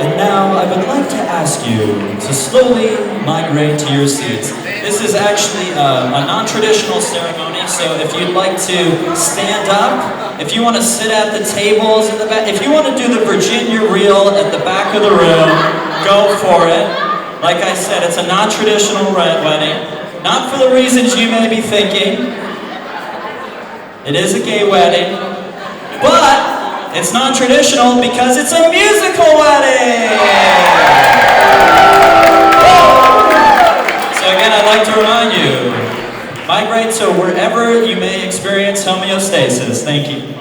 And now I would like to ask you to slowly migrate to your seats. This is actually a non-traditional ceremony, so if you'd like to stand up, if you want to sit at the tables in the back, if you want to do the Virginia reel at the back of the room, go for it. Like I said, it's a non-traditional wedding. Not for the reasons you may be thinking. It is a gay wedding. But it's non-traditional because it's a musical wedding! So again, I'd like to remind you, migrate so wherever you may experience homeostasis. Thank you.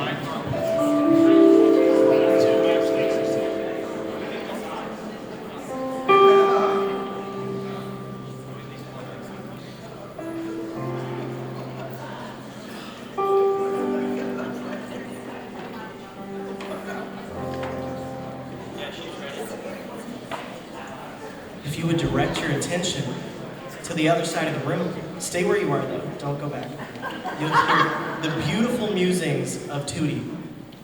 If you would direct your attention to the other side of the room, stay where you are though, don't go back. You'll hear the beautiful musings of Tootie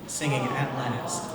singing At Last.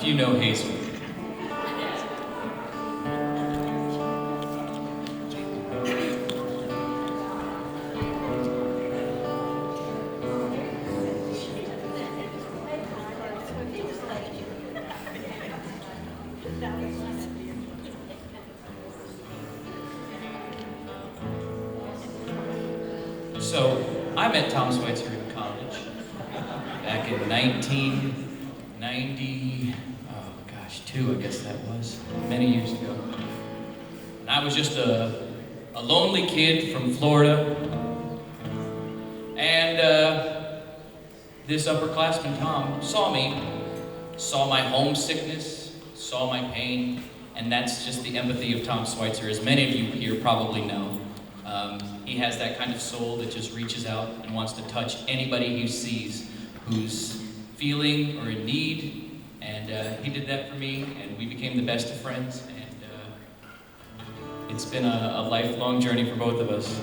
you know Hazel. So, I met Tom Schweitzer in college back in 1990, two, I guess that was, many years ago. And I was just a lonely kid from Florida. And this upperclassman, Tom, saw me, saw my homesickness, saw my pain, and that's just the empathy of Tom Schweitzer, as many of you here probably know. He has that kind of soul that just reaches out and wants to touch anybody he sees who's feeling or in need. And he did that for me, and we became the best of friends. And it's been a lifelong journey for both of us.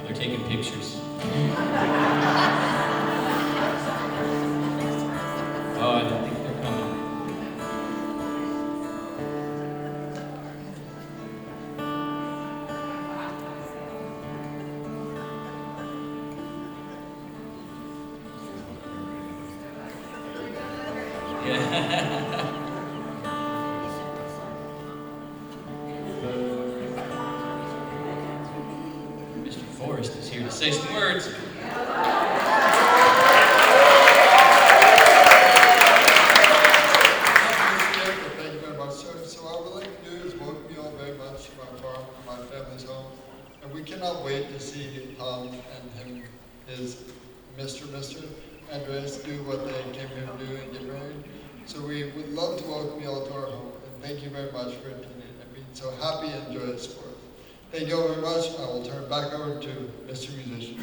They're taking pictures. Oh, I don't think they're coming. Yeah. Forrest is here to say some words. Thank you very much, sir. So what I would like to do is welcome you all very much to my farm, my family's home. And we cannot wait to see Tom and him, his Mr. Andres do what they came here to do and get married. So we would love to welcome you all to our home. And thank you very much for attending and being so happy and joyous for us. Thank you all very much. I will turn it back over to Mr. Musician.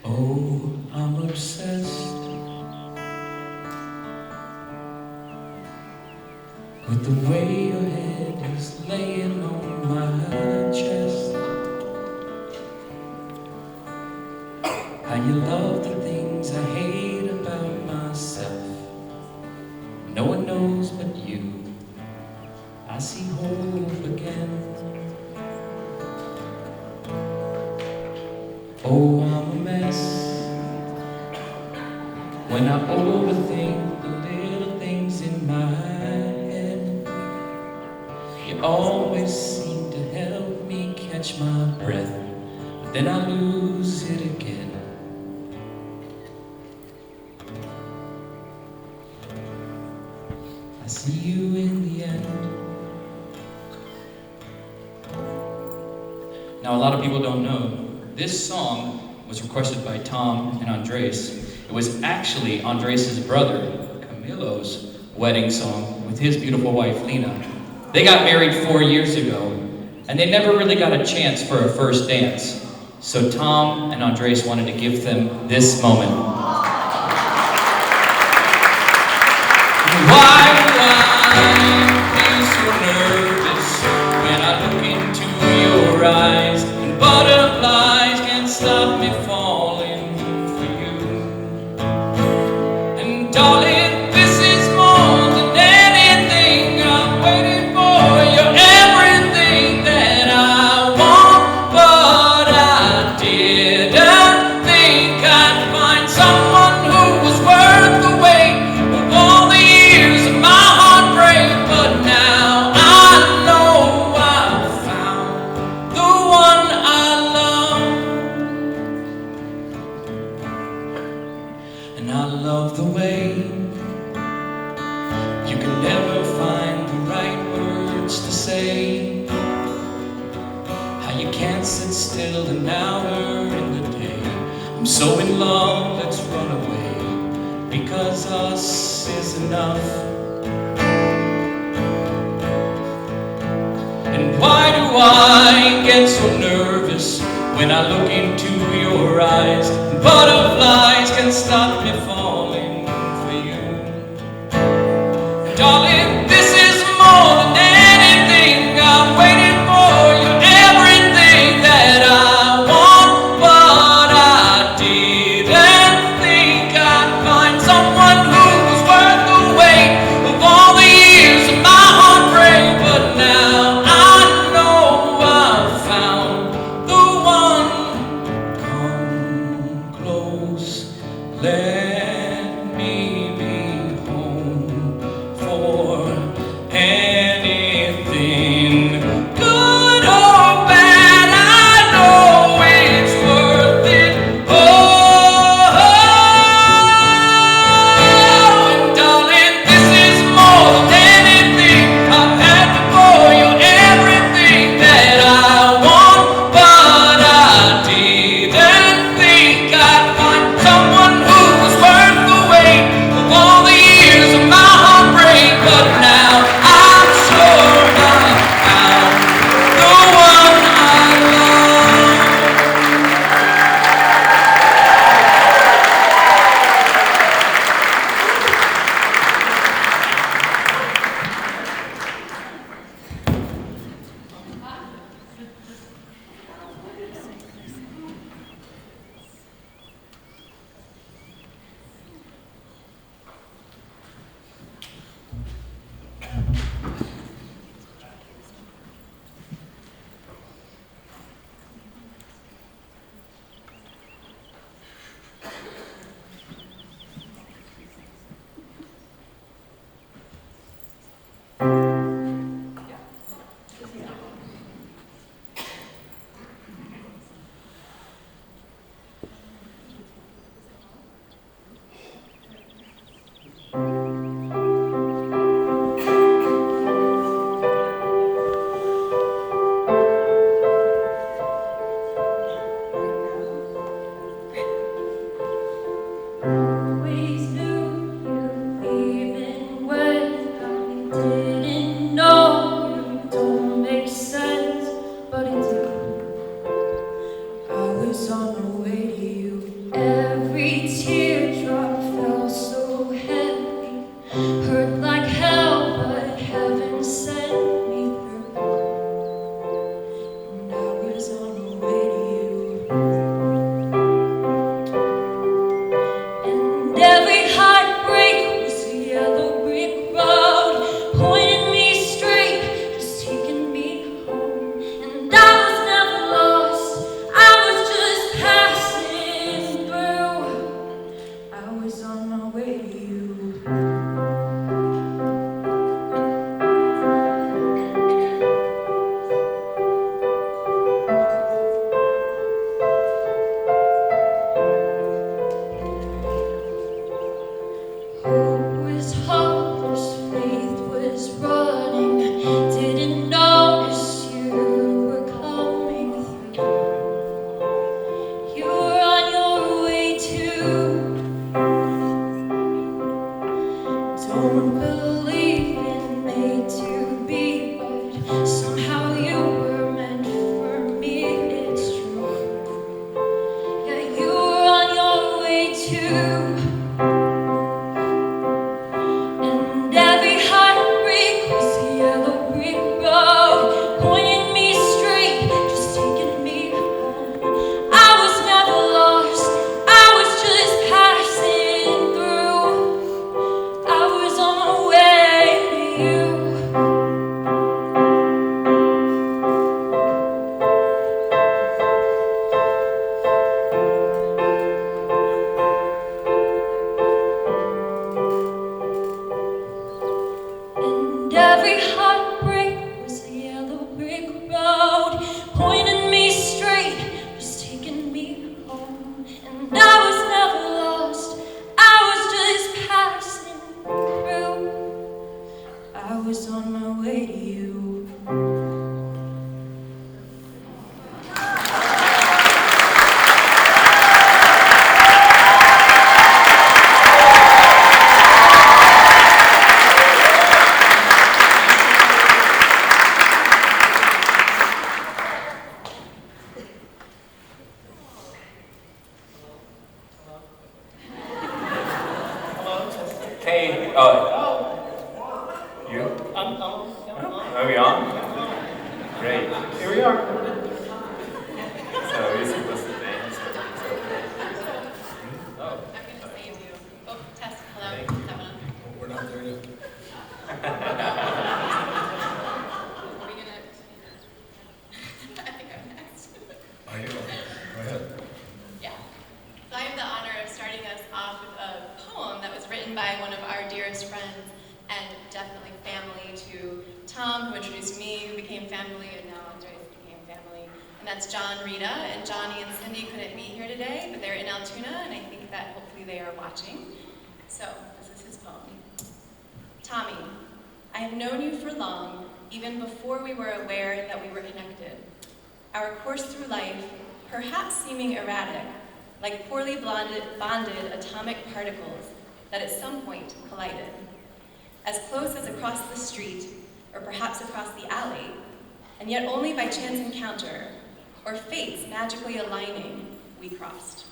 Oh, I'm obsessed with the way your head is laying on my chest. How you love the things I hate about myself. No one knows but you. I see hope again. Oh, I'm a mess when I overthink the little things in my head. You always seem to help me catch my breath, but then I lose it again. I see you in the end. Now, a lot of people don't know, this song was requested by Tom and Andres. It was actually Andres' brother, Camilo's wedding song with his beautiful wife, Lena. They got married 4 years ago, and they never really got a chance for a first dance. So Tom and Andres wanted to give them this moment. Why do I feel so nervous when I look into your eyes, and butterflies can't stop me falling can never find the right words to say. How you can't sit still an hour in the day. I'm so in love, let's run away, because us is enough. And why do I get so nervous when I look into your eyes? Butterflies can stop me falling for you. Darling, this is more than anything I'm waiting for. You're everything that I want, but I didn't think I'd find someone who was worth the wait of all the years of my heartbreak. But now I know I've found the one. Come close, let me be home for anything, good or bad. I know it's worth it. Oh, and darling, this is more than anything I've had before. You're everything that I want, but I didn't think I'd find someone who was worth the wait of all the years of my heartbreak. But now I'm sure I found the one I love. Always knew you even when I didn't know you. Don't make sense, but it did. I was on the way to you. Every teardrop felt so heavy, hurt like hell, but heaven sent me through. And I was on the way to you. And every heartbreak was a yellow brick road, pointing me straight, just taking me home. And I was never lost, I was just passing through. I was on my way to you. Hope was hopeless, faith was running. Didn't notice you were coming through. You were on your way too. Don't believe in made to be, but somehow you were meant for me. It's true. Yeah, you were on your way too. And every heartbreak was a yellow brick road, pointing me straight, just taking me home. I was never lost, I was just passing through. I was on my way to you. And every heartbreak was a yellow brick road, pointing me straight, just taking me home. And I was never lost, I was just passing through. Are we on? Great. Here we are. So you're supposed to dance. Oh. I'm going to save you. Oh, test. Hello. Thank you. That one on? We're not there yet. Are we going to? I think I'm next. Are you? Go ahead. Yeah. So I have the honor of starting us off with a poem that was written by one of our dearest friends and definitely family to Tom, who introduced me, who became family, and now Andres became family. And that's John Rita, and Johnny and Cindy couldn't be here today, but they're in Altoona, and I think that hopefully they are watching. So this is his poem. Tommy, I have known you for long, even before we were aware that we were connected. Our course through life, perhaps seeming erratic, like poorly bonded atomic particles that at some point collided. As close as across the street, or perhaps across the alley, and yet only by chance encounter, or fates magically aligning, we crossed.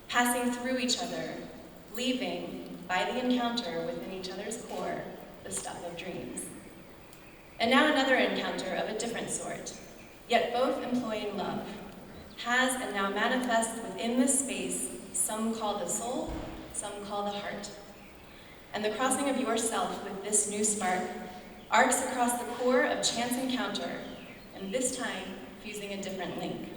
Passing through each other, leaving, by the encounter within each other's core, the stuff of dreams. And now another encounter of a different sort, yet both employing love, has and now manifests within this space some call the soul, some call the heart. And the crossing of yourself with this new spark arcs across the core of chance encounter, and this time fusing a different link.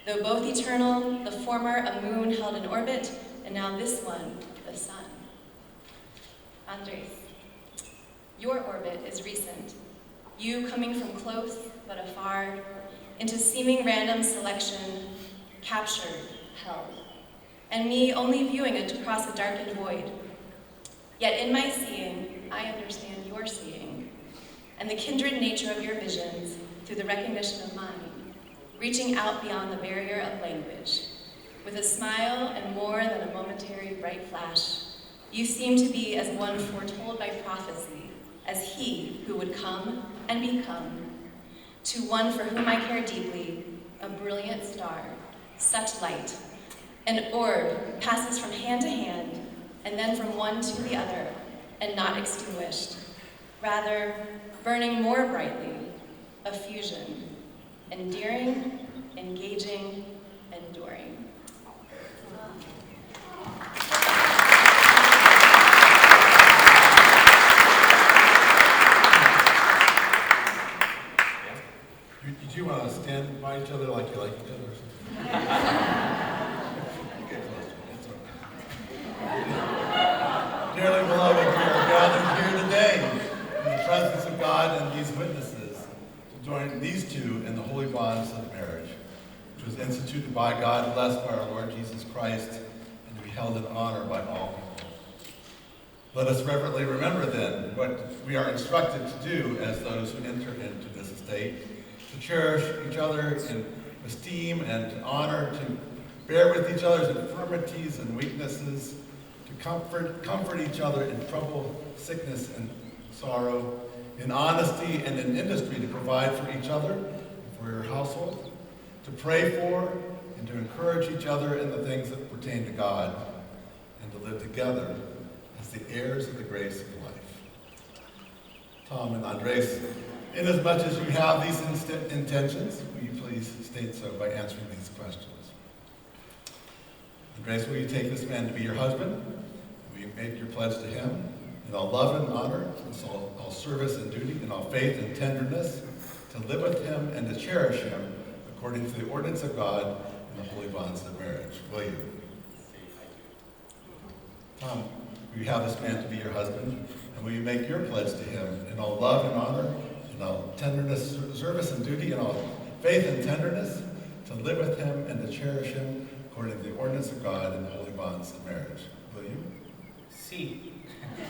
Though both eternal, the former a moon held in orbit, and now this one, the sun. Andres, your orbit is recent. You coming from close but afar, into seeming random selection, captured, held. And me only viewing it across a darkened void. Yet in my seeing, I understand your seeing, and the kindred nature of your visions through the recognition of mine, reaching out beyond the barrier of language. With a smile and more than a momentary bright flash, you seem to be as one foretold by prophecy, as he who would come and become. To one for whom I care deeply, a brilliant star, such light. An orb passes from hand to hand, and then from one to the other, and not extinguished. Rather, burning more brightly, a fusion, endearing, engaging, enduring. Did you want to stand by each other like you like each other? Get close to it, it's okay. Dearly beloved, we are gathered here today in the presence of God and these witnesses to join these two in the holy bonds of marriage, which was instituted by God, blessed by our Lord Jesus Christ, and to be held in honor by all people. Let us reverently remember then what we are instructed to do as those who enter into this estate, to cherish each other in esteem and to honor, to bear with each other's infirmities and weaknesses, to comfort each other in trouble, sickness, and sorrow, in honesty and in industry, to provide for each other and for your household, to pray for and to encourage each other in the things that pertain to God, and to live together as the heirs of the grace of life. Tom and Andres, inasmuch as you have these intentions, will you please state so by answering these questions? Andres, will you take this man to be your husband? Will you make your pledge to him in all love and honor, in all service and duty, in all faith and tenderness, to live with him and to cherish him according to the ordinance of God and the holy bonds of marriage? Will you? Tom, will you have this man to be your husband? And will you make your pledge to him in all love and honor, in all tenderness, service and duty, in all faith and tenderness, to live with him and to cherish him according to the ordinance of God and the holy bonds of marriage? Will you? See. You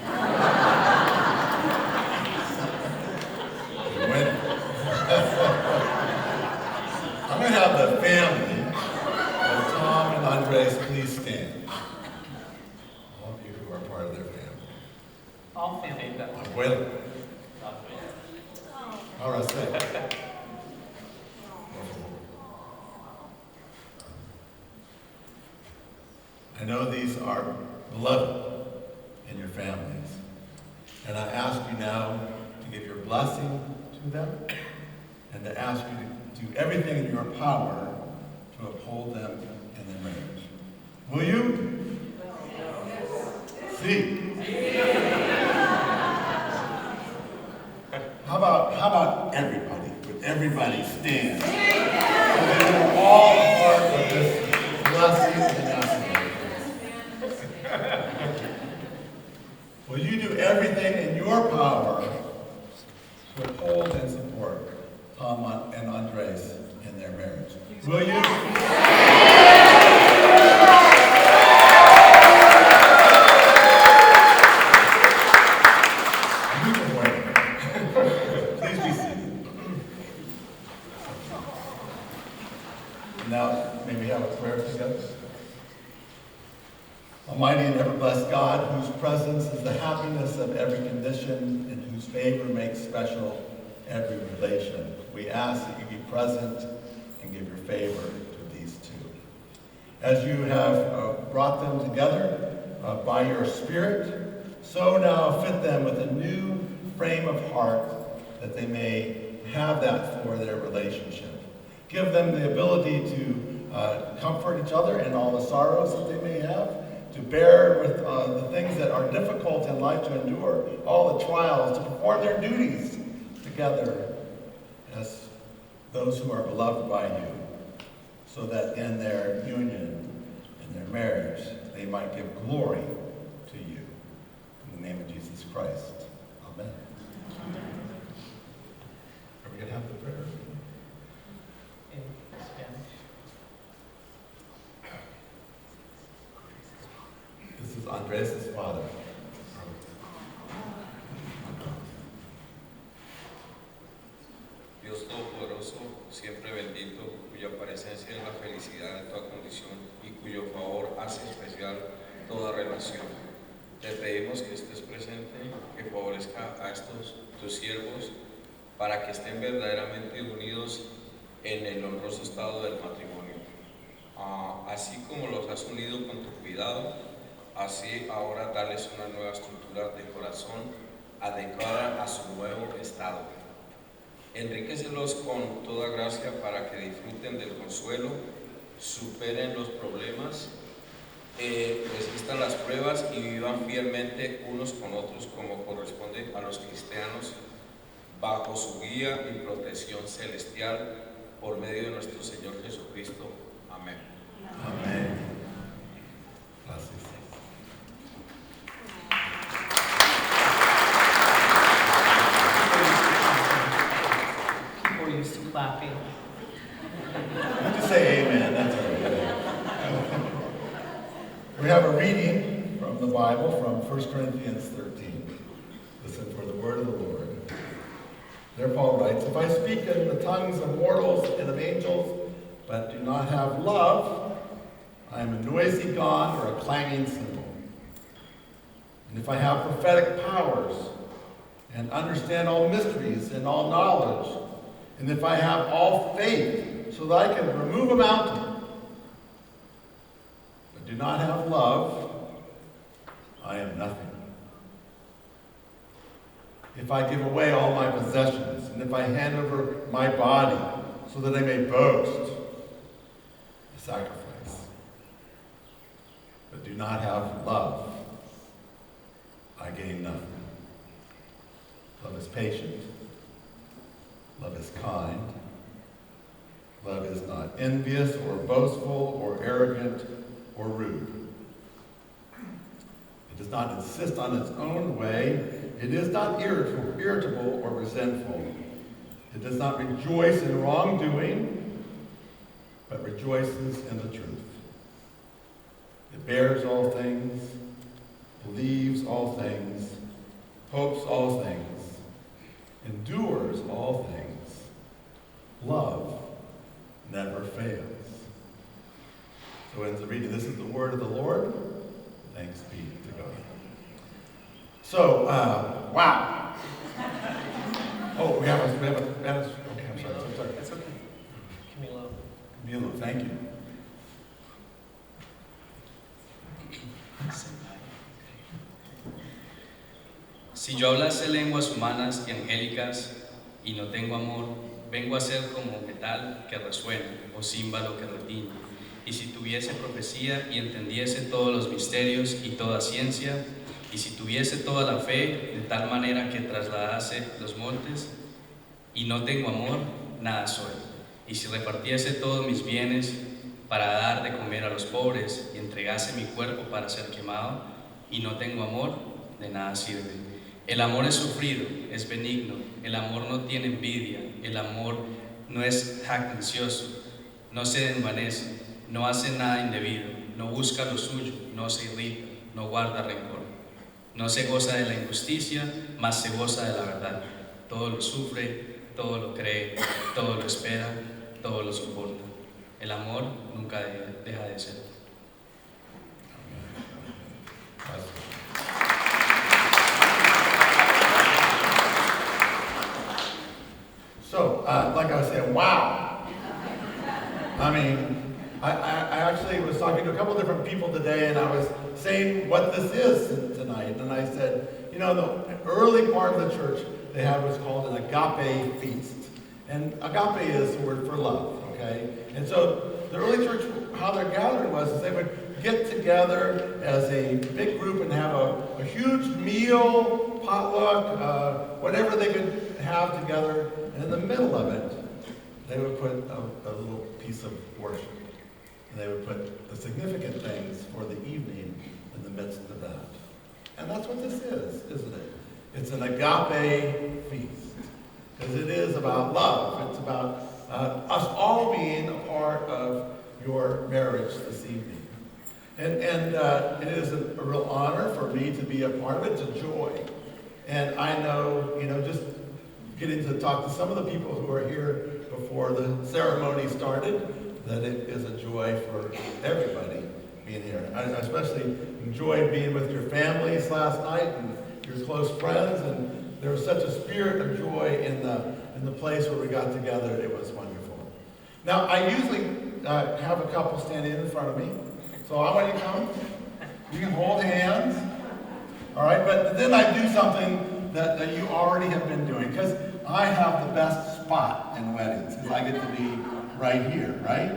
win. I'm going to have the family of Tom and Andres please stand. All of you who are part of their family. All family. Abuelo. Ahora sí. I know these are beloved in your families, and I ask you now to give your blessing to them and to ask you to do everything in your power to uphold them in their marriage. Will you? See. How about everybody? Would everybody stand? So that we're all part of this blessing and affirmation. Will you do everything in your power to uphold and support Tom and Andres in their marriage? Will you? Please be seated. Now, may we have a prayer together? Almighty and ever-blessed God, whose presence is the happiness of every condition and whose favor makes special every relation, we ask that you be present and give your favor to these two. As you have brought them together by your Spirit, so now fit them with a new frame of heart that they may have that for their relationship. Give them the ability to comfort each other in all the sorrows that they may have, to bear with the things that are difficult in life, to endure all the trials, to perform their duties together as those who are beloved by you, so that in their union, in their marriage, they might give glory to you. In the name of Jesus Christ, amen. Are we going to have the prayer? In Spanish. This is Andres' father. Dios Todopoderoso, siempre bendito, cuya presencia es la felicidad de toda condición y cuyo favor hace especial toda relación. Te pedimos que estés presente, que favorezca a estos tus siervos para que estén verdaderamente unidos en el honroso estado del matrimonio. Así como los has unido con tu cuidado, así ahora darles una nueva estructura de corazón adecuada a su nuevo estado. Enriquecelos con toda gracia para que disfruten del consuelo, superen los problemas, resistan las pruebas y vivan fielmente unos con otros como corresponde a los cristianos, bajo su guía y protección celestial, por medio de nuestro Señor Jesucristo. Amén. Amén. Gracias. People are used to clapping. You just say amen, that's all right. We have a reading from the Bible from 1 Corinthians 13. Listen for the word of the Lord. There Paul writes, if I speak in the tongues of mortals and of angels, but do not have love, I am a noisy gong or a clanging cymbal. And if I have prophetic powers and understand all mysteries and all knowledge, and if I have all faith so that I can remove a mountain, but do not have love, I am nothing. If I give away all my possessions, and if I hand over my body so that I may boast, a sacrifice, but do not have love, I gain nothing. Love is patient. Love is kind. Love is not envious or boastful or arrogant or rude. It does not insist on its own way. It is not irritable or resentful. It does not rejoice in wrongdoing, but rejoices in the truth. It bears all things, believes all things, hopes all things, endures all things. Love never fails. So ends the reading. This is the word of the Lord. Thanks be to God. So, wow. Oh, we have a, okay, I'm sorry. That's okay. Camilo. Camilo, thank you. Si yo hablase lenguas humanas y angélicas y no tengo amor, vengo a ser como metal que resuena o címbalo que retiñe. Y si tuviese profecía y entendiese todos los misterios y toda ciencia, y si tuviese toda la fe de tal manera que trasladase los montes, y no tengo amor, nada soy. Y si repartiese todos mis bienes para dar de comer a los pobres y entregase mi cuerpo para ser quemado, y no tengo amor, de nada sirve. El amor es sufrido, es benigno, el amor no tiene envidia, el amor no es jactancioso, no se desvanece, no hace nada indebido, no busca lo suyo, no se irrita, no guarda rencor, no se goza de la injusticia, mas se goza de la verdad. Todo lo sufre, todo lo cree, todo lo espera, todo lo soporta. El amor nunca deja de ser. So, like I was saying, wow. I mean, I actually was talking to a couple different people today, and I was saying what this is tonight. And I said, you know, the early part of the church they had what's called an agape feast. And agape is the word for love, okay? And so the early church, how their gathering was, is they would get together as a big group and have a huge meal, potluck, whatever they could have together. And in the middle of it, they would put a little piece of worship. And they would put the significant things for the evening in the midst of that. And that's what this is, isn't it? It's an agape feast. Because it is about love. It's about us all being a part of your marriage this evening. And it is a real honor for me to be a part of it. It's a joy. And I know, you know, just getting to talk to some of the people who are here before the ceremony started, that it is a joy for everybody being here. I especially enjoyed being with your families last night and your close friends, and there was such a spirit of joy in the place where we got together. It was wonderful. Now, I usually have a couple standing in front of me, so I want you to come. You can hold hands, all right? But then I do something that you already have been doing, because I have the best spot in weddings, because I get to be right here, right?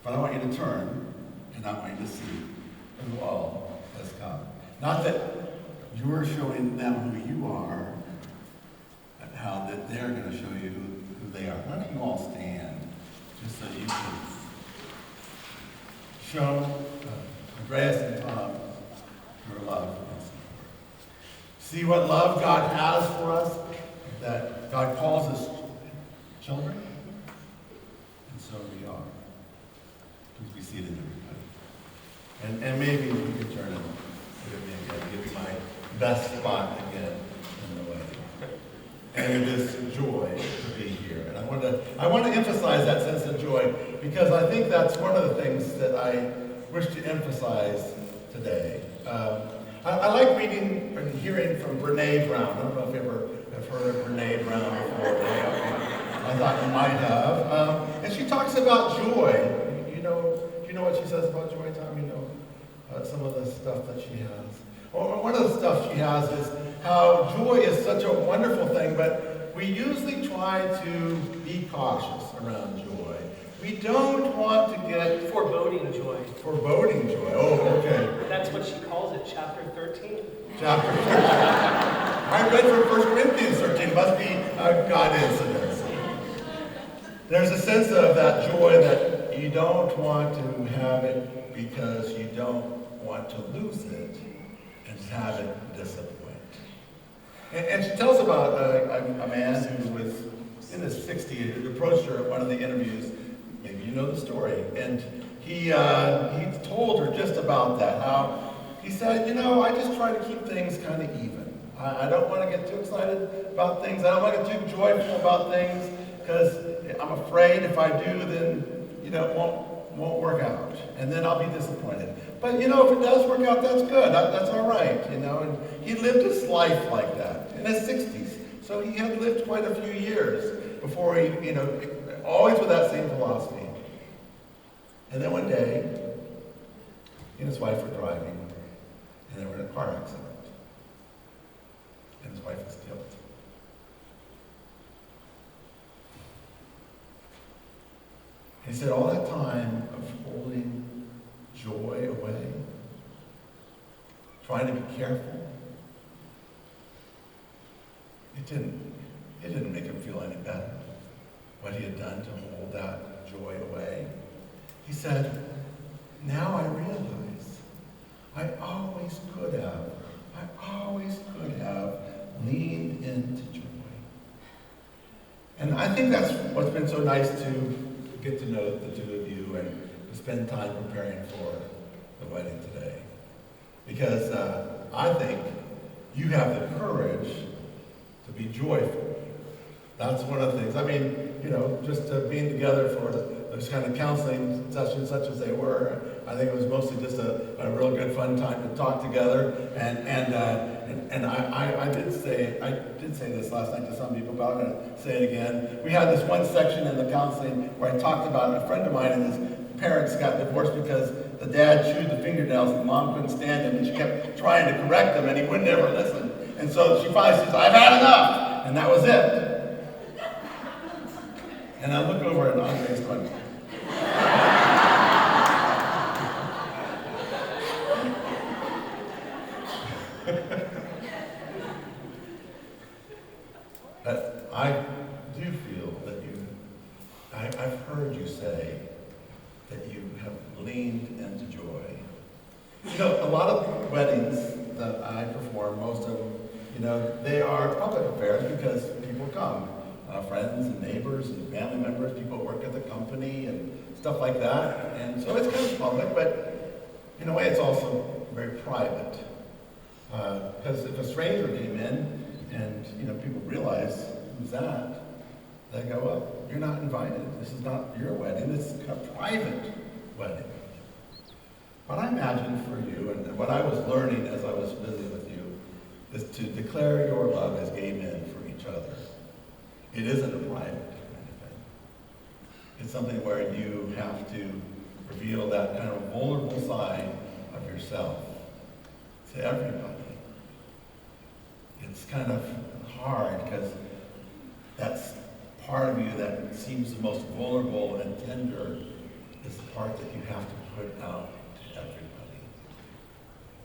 But I want you to turn, and I want you to see who all has come. Not that you're showing them who you are, but how that they're going to show you who they are. Why don't you all stand, just so you can show Andreas and Tom your love for us. See what love God has for us, that God calls us children, and so we are. Please be seated, everybody. And maybe you can turn and give me again, give me my best spot again in the way. And it is joy to be here. And I want to emphasize that sense of joy, because I think that's one of the things that I wish to emphasize today. I like reading and hearing from Brene Brown. I don't know if you ever have heard of Brene Brown before. I thought you might have. And she talks about joy. Do you know what she says about joy, Tom? You know some of the stuff that she has. Well, one of the stuff she has is how joy is such a wonderful thing, but we usually try to be cautious around joy. We don't want to get... Foreboding joy. Foreboding joy. Oh, okay. That's what she calls it, chapter 13. Chapter 13. I read from 1 Corinthians 13. Must be a God incident. There's a sense of that joy that you don't want to have it because you don't want to lose it and have it disappoint. And she tells about a man who was in his 60s, who approached her at one of the interviews. Maybe you know the story. And he told her just about that, how he said, I just try to keep things kind of even. I don't want to get too excited about things. I don't want to get too joyful about things, because I'm afraid if I do, then, it won't work out. And then I'll be disappointed. But, if it does work out, that's good. That's all right, And he lived his life like that in his 60s. So he had lived quite a few years before he, always with that same philosophy. And then one day, he and his wife were driving, and they were in a car accident. And his wife was killed. He said all that time of holding joy away, trying to be careful, it didn't make him feel any better, what he had done to hold that joy away. He said, now I realize I always could have leaned into joy. And I think that's what's been so nice to get to know the two of you and to spend time preparing for the wedding today. Because I think you have the courage to be joyful. That's one of the things. I mean, just being together for those kind of counseling sessions such as they were, I think it was mostly just a real good fun time to talk together. And I did say this last night to some people, but I'm going to say it again. We had this one section in the counseling where I talked about a friend of mine and his parents got divorced because the dad chewed the fingernails and the mom couldn't stand him, and she kept trying to correct him and he wouldn't ever listen. And so she finally says, I've had enough! And that was it. And I look over and Andre's going, but I do feel that I've heard you say that you have leaned into joy. A lot of weddings that I perform, most of them, they are public affairs because people come. Friends and neighbors and family members, people who work at the company and stuff like that. And so it's kind of public, but in a way it's also very private. Because if a stranger came in and people realize who's that, they go, well, you're not invited. This is not your wedding. This is a private wedding. What I imagine for you, and what I was learning as I was visiting with you, is to declare your love as gay men for each other. It isn't a private kind of thing. It's something where you have to reveal that kind of vulnerable side of yourself to everybody. It's kind of hard because that's part of you that seems the most vulnerable and tender is the part that you have to put out to everybody.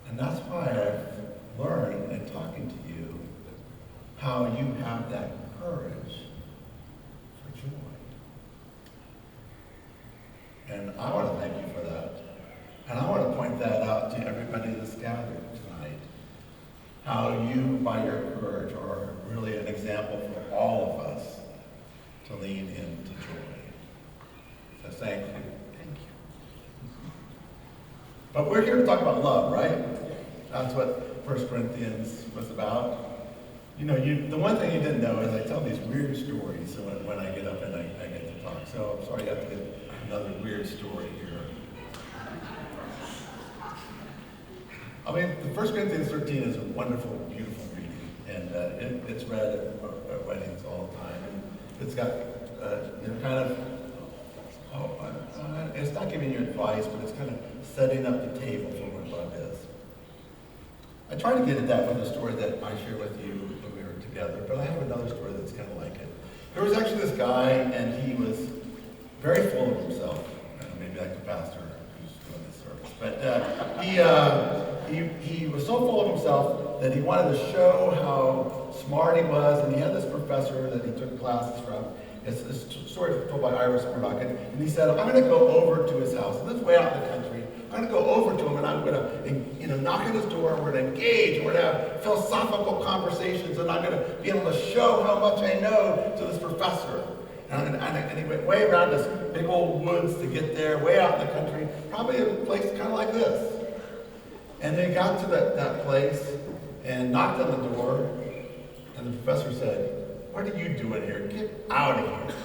And that's why I've learned in talking to you how you have that courage for joy. And I want to thank you for that. And I want to point that out to everybody that's gathered tonight. How you, by your courage, are really an example for all of us to lean into joy. So thank you. Thank you. But we're here to talk about love, right? That's what 1 Corinthians was about. The one thing you didn't know is I tell these weird stories when I get up and I get to talk. So I'm sorry you have to get another weird story here. I mean, the 1 Corinthians 13 is a wonderful, beautiful reading. And it's read at weddings all the time. And it's got, it's not giving you advice, but it's kind of setting up the table for what love is. I try to get at that with a story that I share with you when we were together, but I have another story that's kind of like it. There was actually this guy, and he was very full of himself. Maybe like the pastor who's doing this service. But he was so full of himself that he wanted to show how smart he was, and he had this professor that he took classes from. It's a story told by Iris Murdoch, and he said, I'm going to go over to his house. And this is way out in the country. I'm going to go over to him, and I'm going to knock on his door, and we're going to engage, and we're going to have philosophical conversations, and I'm going to be able to show how much I know to this professor. And he went way around this big old woods to get there, way out in the country, probably a place kind of like this. And they got to that place and knocked on the door, and the professor said, what are you doing here? Get out of here.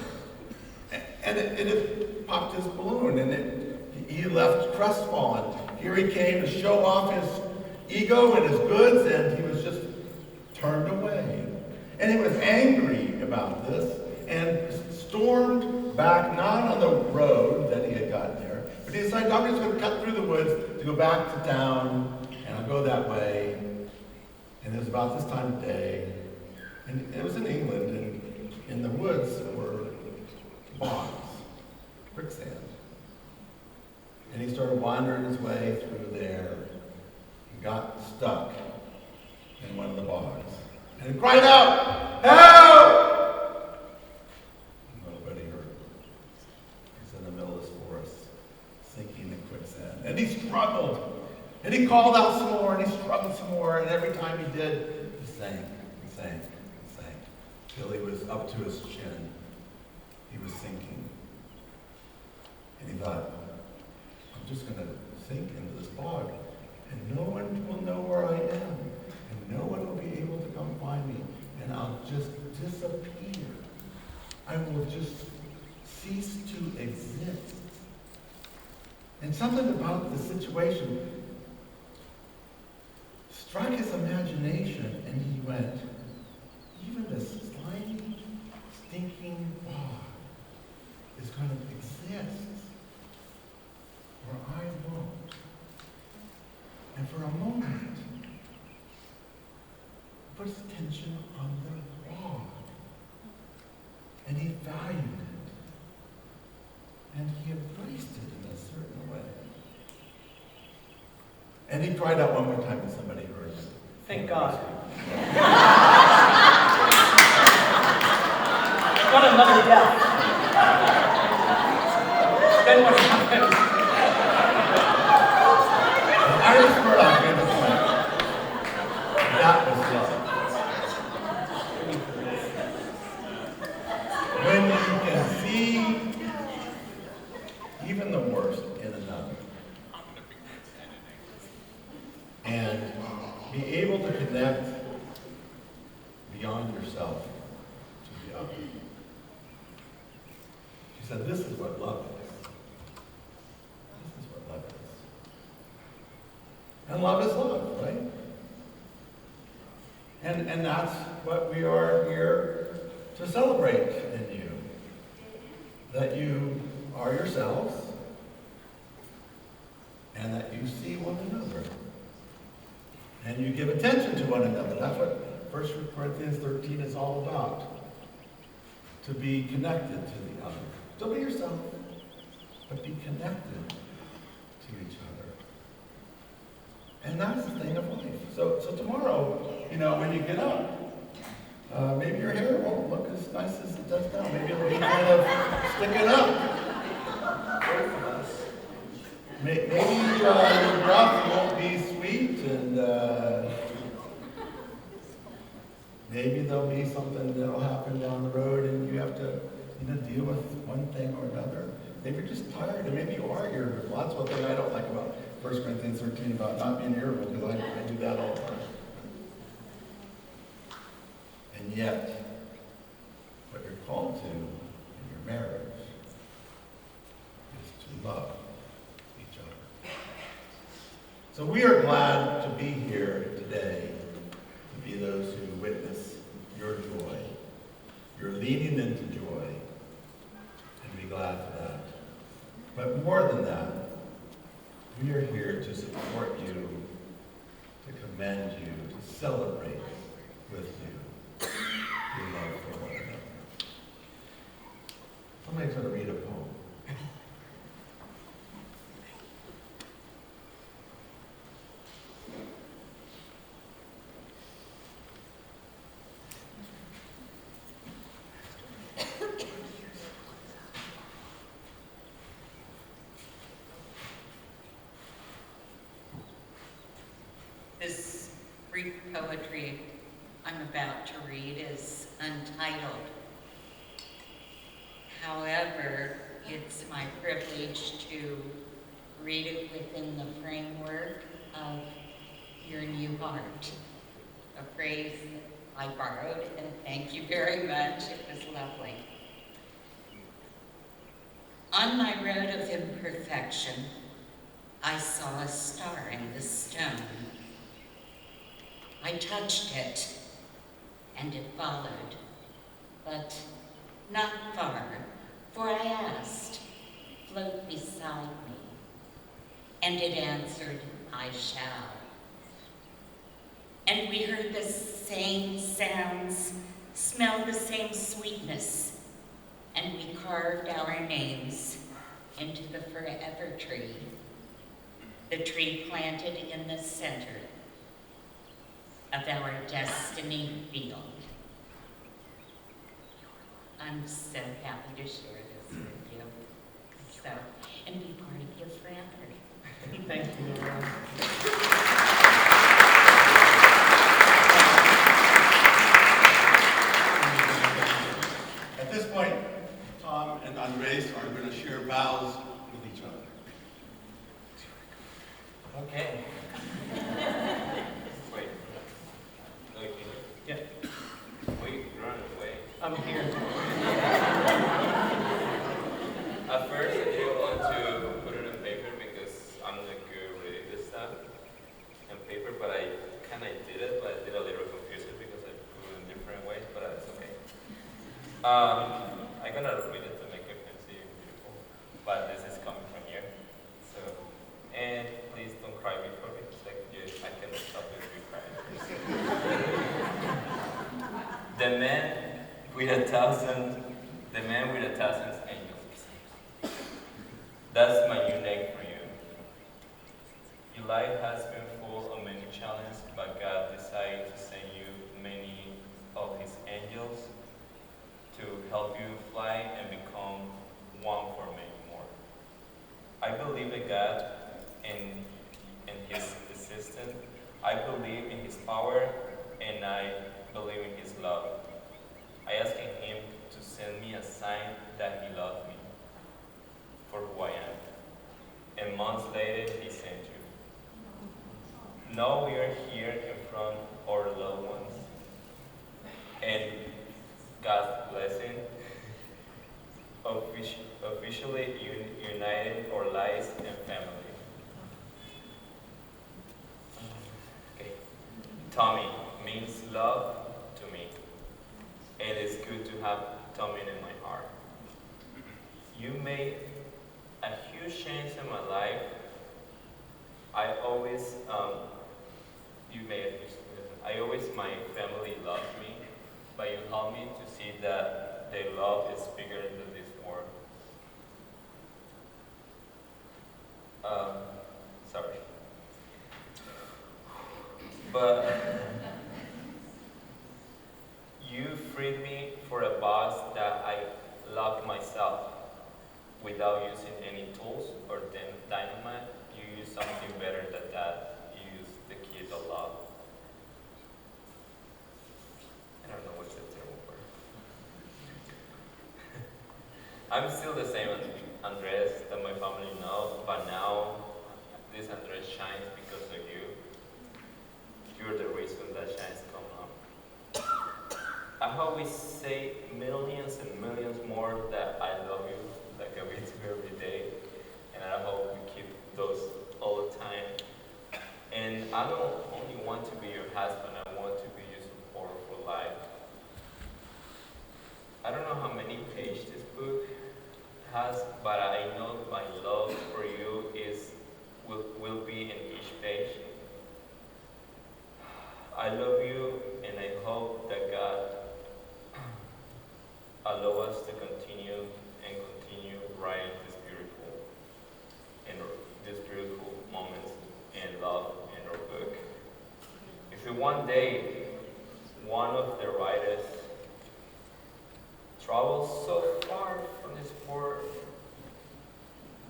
And it popped his balloon, and he left crestfallen. Here he came to show off his ego and his goods, and he was just turned away. And he was angry about this, and stormed back, not on the road that he had gotten there, but he decided, I'm just going to cut through the woods to go back to town, and I'll go that way. And it was about this time of day, and it was in England, and in the woods were bogs, quicksand. And he started wandering his way through there and got stuck in one of the bogs. And he cried out, "Help!" Nobody heard him. He's in the middle of this forest, sinking in quicksand. And he struggled. And he called out some more, and he struggled some more, and every time he did, he sank, and sank, and sank, till he was up to his chin. He was sinking. And he thought, I'm just going to sink into this bog, and no one will know where I am, and no one will be able to come find me, and I'll just disappear. I will just cease to exist. And something about the situation struck his imagination, and he went, even this slimy, stinking bog is going to exist where I won't. And for a moment, he puts attention on the bog, and he valued it, and he embraced it in a certain way. And he cried out one more time, and somebody heard him. Thank God. Not another death. Then what happened? Iris Murdoch made the point. That was love. When you can see even the worst in another, and be able to connect beyond yourself to the other. She said, this is what love is. This is what love is. And love is love, right? And that's what we are here to celebrate in you. That you are yourselves, and that you see one another. And you give attention to one another. That's what 1 Corinthians 13 is all about. To be connected to the other. Still be yourself, but be connected to each other. And that's the thing of life. So tomorrow, when you get up, maybe your hair won't look as nice as it does now. Maybe it'll be kind of sticking up. Maybe your breath won't be sweet, and maybe there'll be something that'll happen down the road, and you have to deal with one thing or another. Maybe you're just tired, and maybe you are irritable. That's one thing I don't like about 1 Corinthians 13 about not being irritable, because I do that all the time. And yet, what you're called to in your marriage is to love each other. So we are glad to be here today, to be those who witness your joy, your leaning into joy, and be glad for that. But more than that, we are here to support you, to commend you, to celebrate with you your love for one another. Somebody's going to read a poem. This brief poetry I'm about to read is untitled. However, it's my privilege to read it within the framework of Your New Heart, a phrase I borrowed, and thank you very much. It was lovely. On my road of imperfection, I saw a star in the stone. I touched it, and it followed, but not far, for I asked, float beside me, and it answered, I shall. And we heard the same sounds, smelled the same sweetness, and we carved our names into the forever tree, the tree planted in the center of our destiny field. I'm so happy to share this with you. So, and be part of your forever. Thank you, Laura. At this point, Tom and Andres are going to share vows with each other. Okay. Wait. Okay. Yeah, We run away. I'm here. At first, I didn't want to put it on paper because I'm not good reading this stuff on paper, but I kind of did it, but I did a little confusing because I put it in different ways, but that's okay. I'm gonna read it to make it fancy and beautiful, but this is coming from here. So, and please don't cry before me, because I can stop if you cry. The man with a thousand angels. That's my new name for you. Your life has been full of many challenges, but God decided to send you many of His angels to help you fly and become one for many more. I believe in God and in His existence. I believe in His power, and I believe in His love. I asked Him to send me a sign that He loved me for who I am. And months later, He sent you. Now we are here in front of our loved ones, and God's blessing officially united our lives and family. Okay. Tommy means love to me. It is good to have Tommy in my heart. You made a huge change in my life. My family loved me, but you helped me to see that their love is bigger than this world. Sorry. But you freed me for a boss that I loved myself without using any tools or dynamite. You used something better than that. You used the kid a lot. I don't know what's the term for it. I'm still the same Andres that my family know, but now this Andres shines because of you. You're the reason that shines come up. I hope we say millions and millions more that I love you, like I do every day, and I hope we keep those all the time. And I don't only want to be your husband, I want to be your support for life. I don't know how many pages this book has, but I know my love for you will be in each page. I love you, and I hope that God allow us to continue writing these beautiful moments in love in our book. If one day one of the writers travels so far from this world,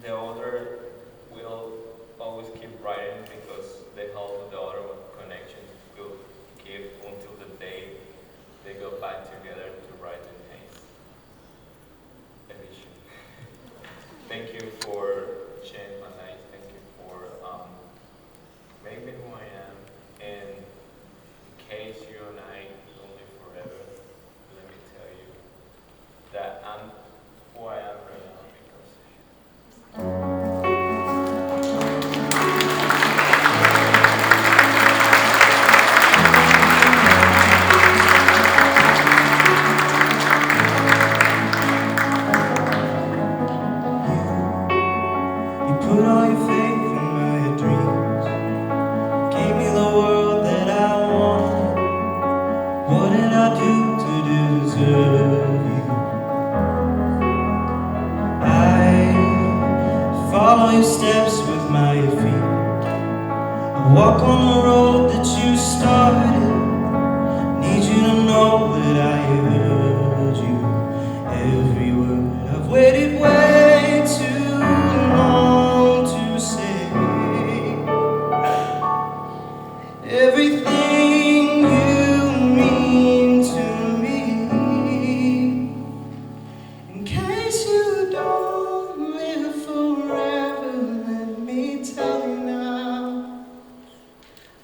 the other will always keep writing because the help of the other connection will give until the day they go back together to write the next edition. Thank you for changing my life. Thank you for making me who I am. And in case you and I don't live forever, let me tell you that I'm who I am right now because of you. Put all your faith in my dreams. Gave me the world that I wanted. What did I do to deserve you? I follow your steps with my feet. I walk on the road that you started. Need you to know that I heard you every word. I've waited way too long to say everything you mean to me. In case you don't live forever, let me tell you now,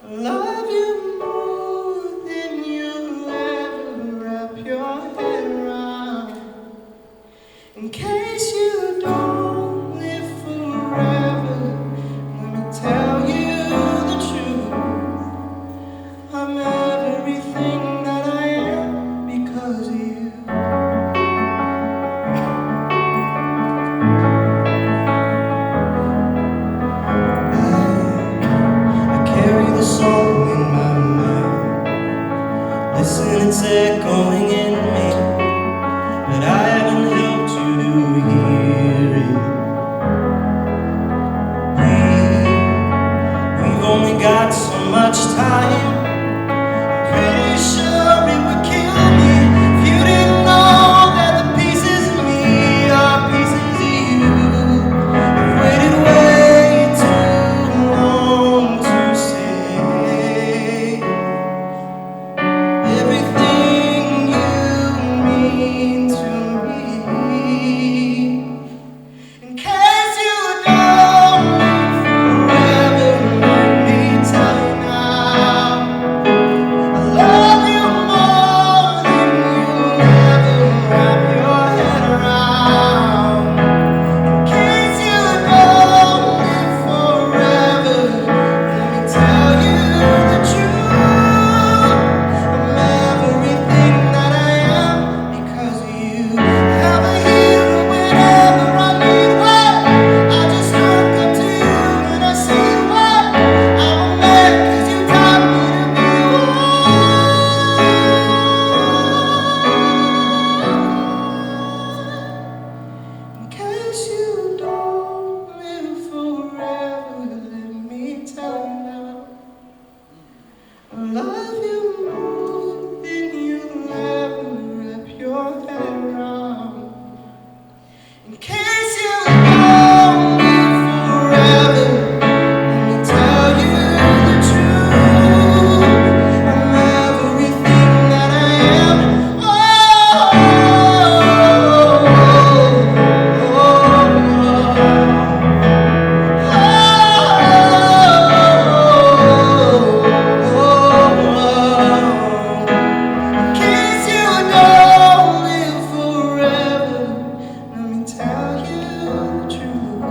I love you more than you'll ever wrap your head around. In case you don't live forever, let me tell you the truth. I'm everything that I am because of you. I carry the song in my mind. Listen, it's echoing in me, but I haven't helped you to hear it. We've only got so much time. Pretty sure it would kill me if you didn't know that the pieces of me are pieces of you. I've waited way too long to say everything you mean to me. In case you don't live forever, let me tell you now, I love you more than you'll ever wrap your head around. In case you don't live forever, let me tell you the truth. I'm everything that I am because of you. I have a hero whenever I need one. I just look up to you and I see why. I'm a man 'cause you taught me to be one. In case you don't live forever, let me tell you now, I love you more than you'll ever wrap your head around. In case you don't live forever, let me tell you the truth. I'm everything that I am. In case you don't live forever, let me tell you the truth.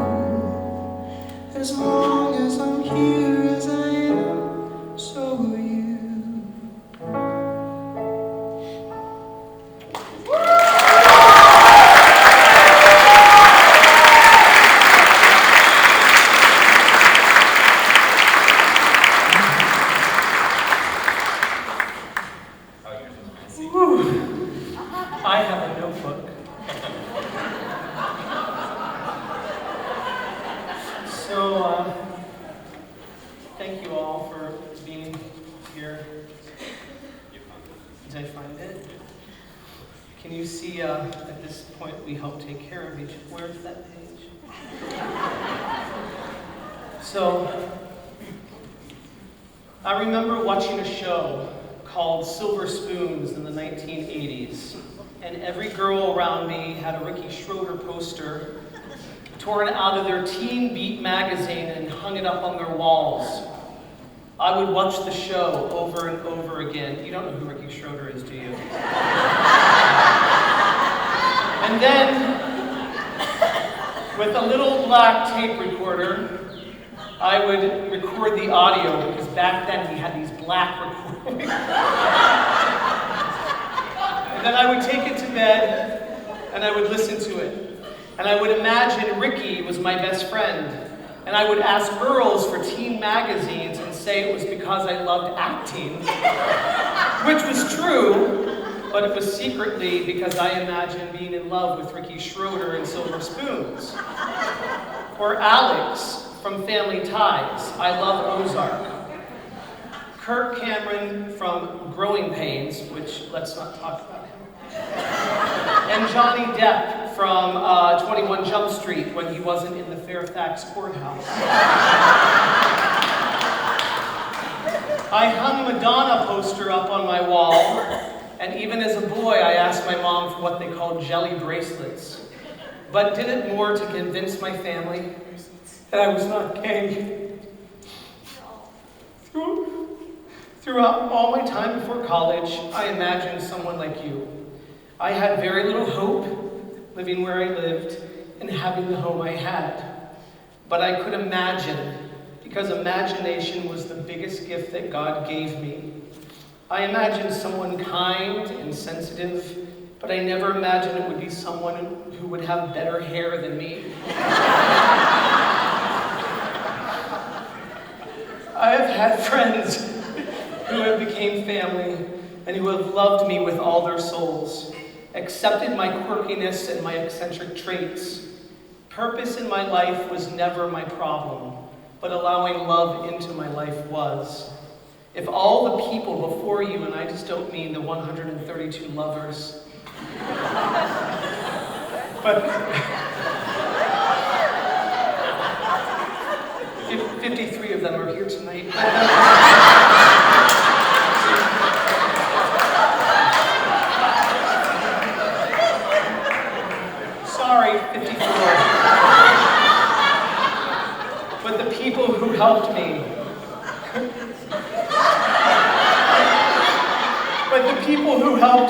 As long as I'm here as I am, so are you. I have a notebook. So, thank you all for being here. Did I find it? Can you see, at this point, we help take care of each. Where's that page? So, I remember watching a show called Silver Spoons in the 1980s, and every girl around me had a Ricky Schroder poster torn out of their Teen Beat magazine and hung it up on their walls. I would watch the show over and over again. You don't know who Ricky Schroder is, do you? And then, with a little black tape recorder, I would record the audio, because back then we had these black recordings. And then I would take it to bed, and I would listen to it. And I would imagine Ricky was my best friend. And I would ask girls for teen magazines and say it was because I loved acting, which was true, but it was secretly because I imagined being in love with Ricky Schroder and Silver Spoons. Or Alex from Family Ties. I love Ozark. Kirk Cameron from Growing Pains, which let's not talk about him. And Johnny Depp from 21 Jump Street when he wasn't in the Fairfax courthouse. I hung a Madonna poster up on my wall, and even as a boy I asked my mom for what they called jelly bracelets, but did it more to convince my family that I was not gay. Throughout all my time before college, I imagined someone like you. I had very little hope living where I lived and having the home I had. But I could imagine, because imagination was the biggest gift that God gave me. I imagined someone kind and sensitive, but I never imagined it would be someone who would have better hair than me. I have had friends who have become family and who have loved me with all their souls, accepted my quirkiness and my eccentric traits. Purpose in my life was never my problem, but allowing love into my life was. If all the people before you, and I just don't mean the 132 lovers, but 53 of them are here tonight. Sorry, 54. But the people who helped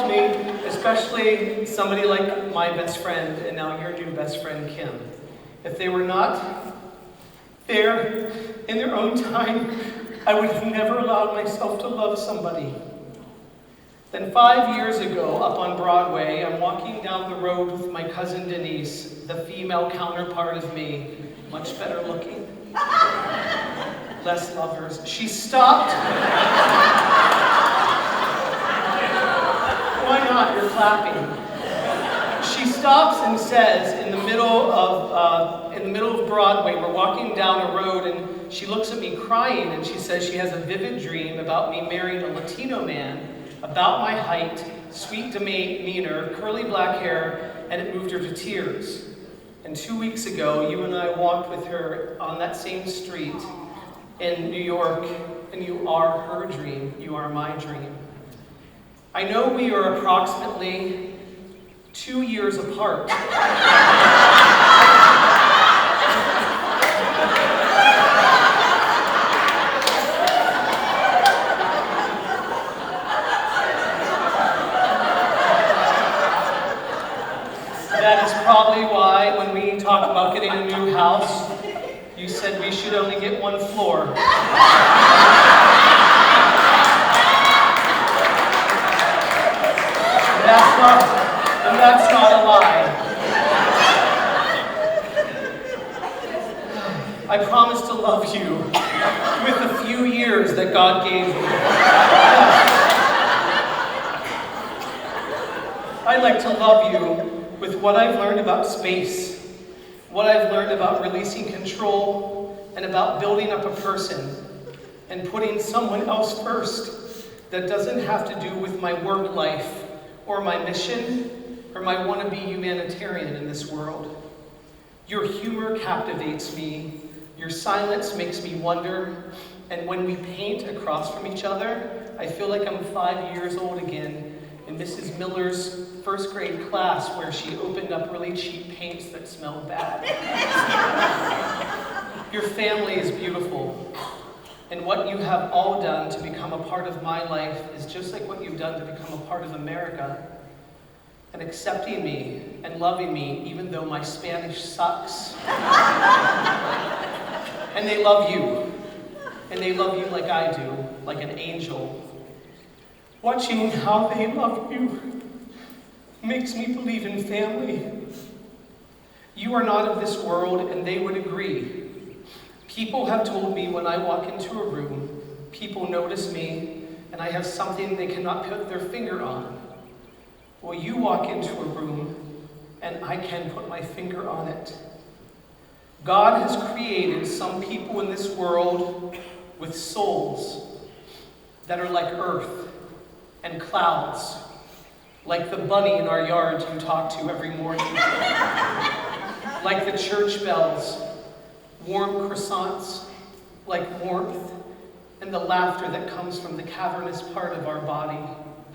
me, especially somebody like my best friend, and now your new best friend, Kim, if they were not there in their own time, I would have never allowed myself to love somebody. Then 5 years ago, up on Broadway, I'm walking down the road with my cousin Denise, the female counterpart of me, much better looking, less lovers. She stopped. Why not? You're clapping. She stops and says, in the middle of Broadway, we're walking down a road, and she looks at me crying, and she says she has a vivid dream about me marrying a Latino man, about my height, sweet demeanor, curly black hair, and it moved her to tears. And 2 weeks ago, you and I walked with her on that same street in New York, and you are her dream, you are my dream. I know we are approximately 2 years apart. That is probably why when we talked about getting a new house, you said we should only get one floor. And that's not a lie. I promise to love you with the few years that God gave me. I'd like to love you with what I've learned about space, what I've learned about releasing control, and about building up a person and putting someone else first that doesn't have to do with my work life or my mission or my wanna-be humanitarian in this world. Your humor captivates me, your silence makes me wonder, and when we paint across from each other, I feel like I'm 5 years old again in Mrs. Miller's first grade class where she opened up really cheap paints that smelled bad. Your family is beautiful, and what you have all done to become a part of my life is just like what you've done to become a part of America, and accepting me and loving me even though my Spanish sucks. And they love you, and they love you like I do, like an angel. Watching how they love you makes me believe in family. You are not of this world, and they would agree. People have told me when I walk into a room, people notice me, and I have something they cannot put their finger on. Well, you walk into a room, and I can put my finger on it. God has created some people in this world with souls that are like earth and clouds, like the bunny in our yard you talk to every morning, like the church bells, warm croissants, like warmth, and the laughter that comes from the cavernous part of our body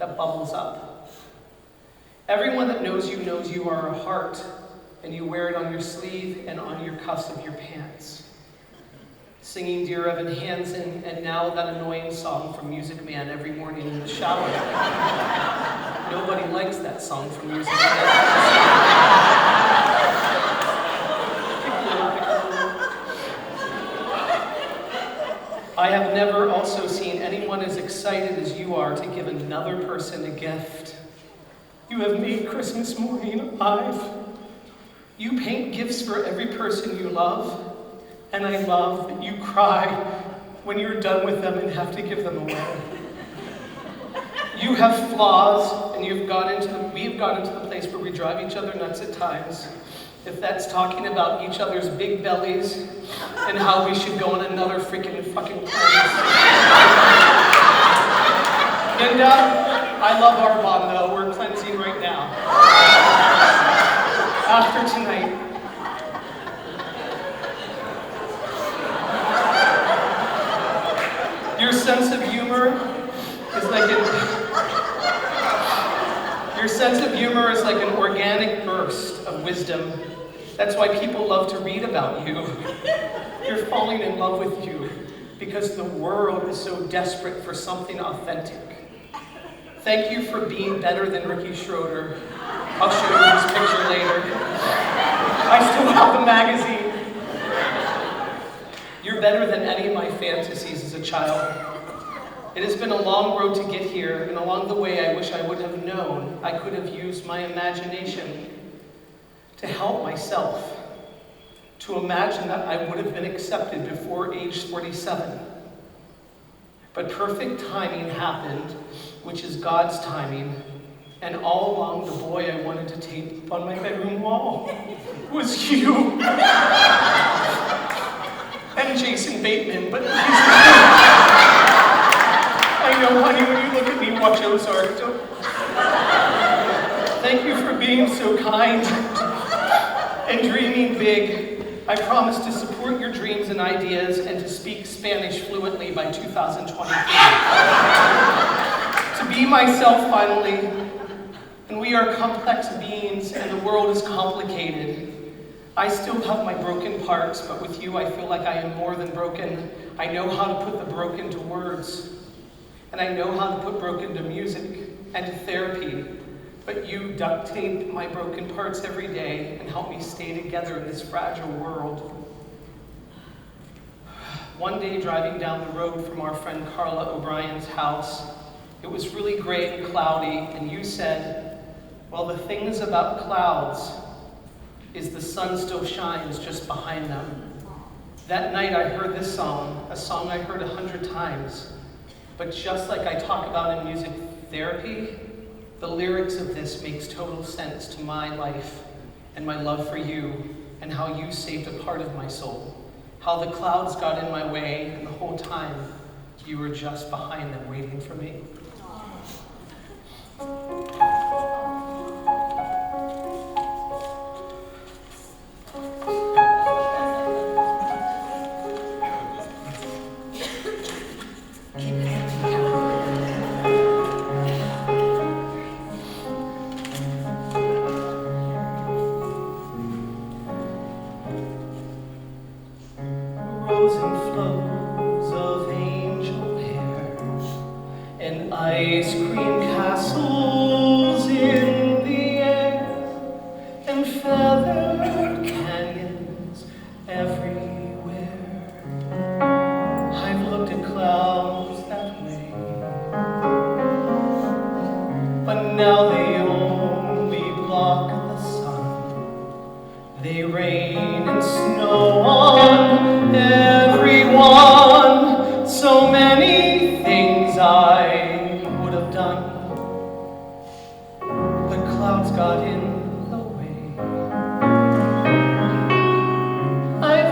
that bubbles up. Everyone that knows you are a heart, and you wear it on your sleeve and on your cuffs of your pants. Singing Dear Evan Hansen, and now that annoying song from Music Man every morning in the shower. Nobody likes that song from Music Man. I have never also seen anyone as excited as you are to give another person a gift. You have made Christmas morning alive. You paint gifts for every person you love, and I love that you cry when you're done with them and have to give them away. You have flaws, and we've gone into the place where we drive each other nuts at times. If that's talking about each other's big bellies and how we should go on another freaking fucking planet. Linda, I love our bond though. We're cleansing right now. After tonight. Your sense of humor is like an organic burst of wisdom. That's why people love to read about you. You're falling in love with you because the world is so desperate for something authentic. Thank you for being better than Ricky Schroeder. I'll show you this picture later. I still have the magazine. You're better than any of my fantasies as a child. It has been a long road to get here, and along the way I wish I would have known I could have used my imagination to help myself, to imagine that I would have been accepted before age 47. But perfect timing happened, which is God's timing, and all along the boy I wanted to tape on my bedroom wall was you. And Jason Bateman, but I know, honey, when you look at me, watch Ozark. Thank you for being so kind and dreaming big. I promise to support your dreams and ideas and to speak Spanish fluently by 2023. To be myself finally, and we are complex beings and the world is complicated. I still have my broken parts, but with you I feel like I am more than broken. I know how to put the broken to words, and I know how to put broken to music and to therapy. But you duct tape my broken parts every day and help me stay together in this fragile world. One day driving down the road from our friend Carla O'Brien's house, it was really gray and cloudy, and you said, well, the thing is about clouds is the sun still shines just behind them. That night I heard this song, a song I heard 100 times, but just like I talk about in music therapy, the lyrics of this makes total sense to my life and my love for you and how you saved a part of my soul. How the clouds got in my way and the whole time you were just behind them waiting for me. Ice cream castles in the air and feathered canyons everywhere. I've looked at clouds that way, but now they only block the sun. They rain and snow on everyone. So many things I done, but clouds got in the way. I've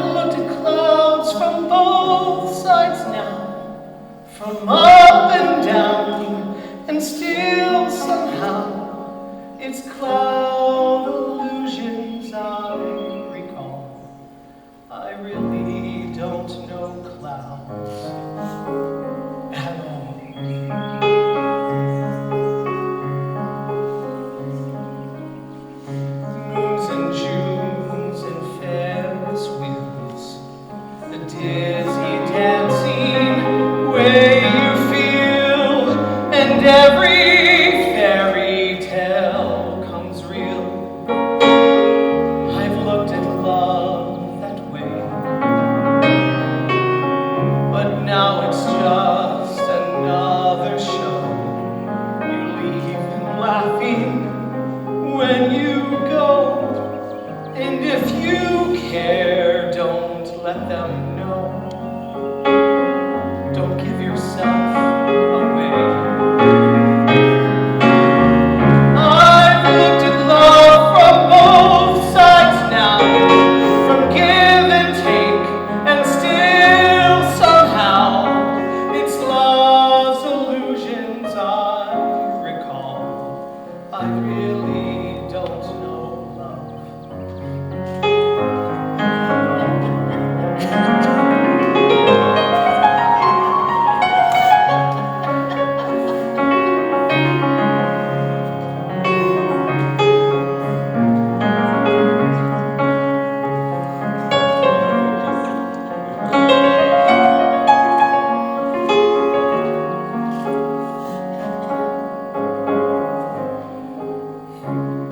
laughing when you go. And if you care, don't let them know. Don't give yourself away. I've looked at love from both sides now, from give and take, and still somehow it's love's illusions I recall. I really don't know love.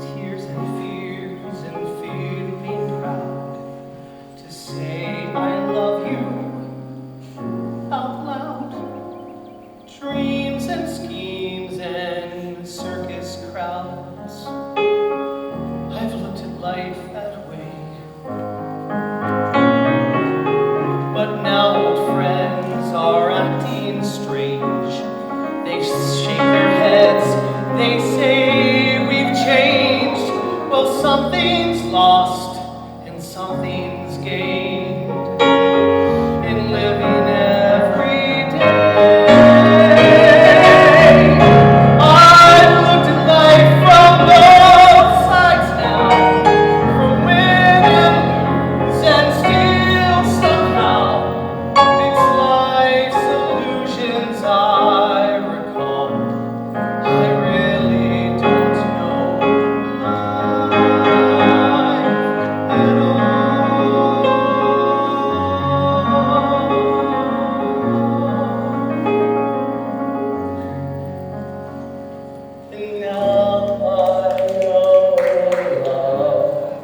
Tears and fears and feeling proud to say I love you out loud. Dreams and schemes and circus crowds. I've looked at life that way. But now old friends are acting strange. They shake their heads, they say we've changed. Well, something's lost and something's gained in living every day. I've looked at life from both sides now, from win and lose, and still somehow it's life's illusions I recall. I really don't know life at all. And now I know love.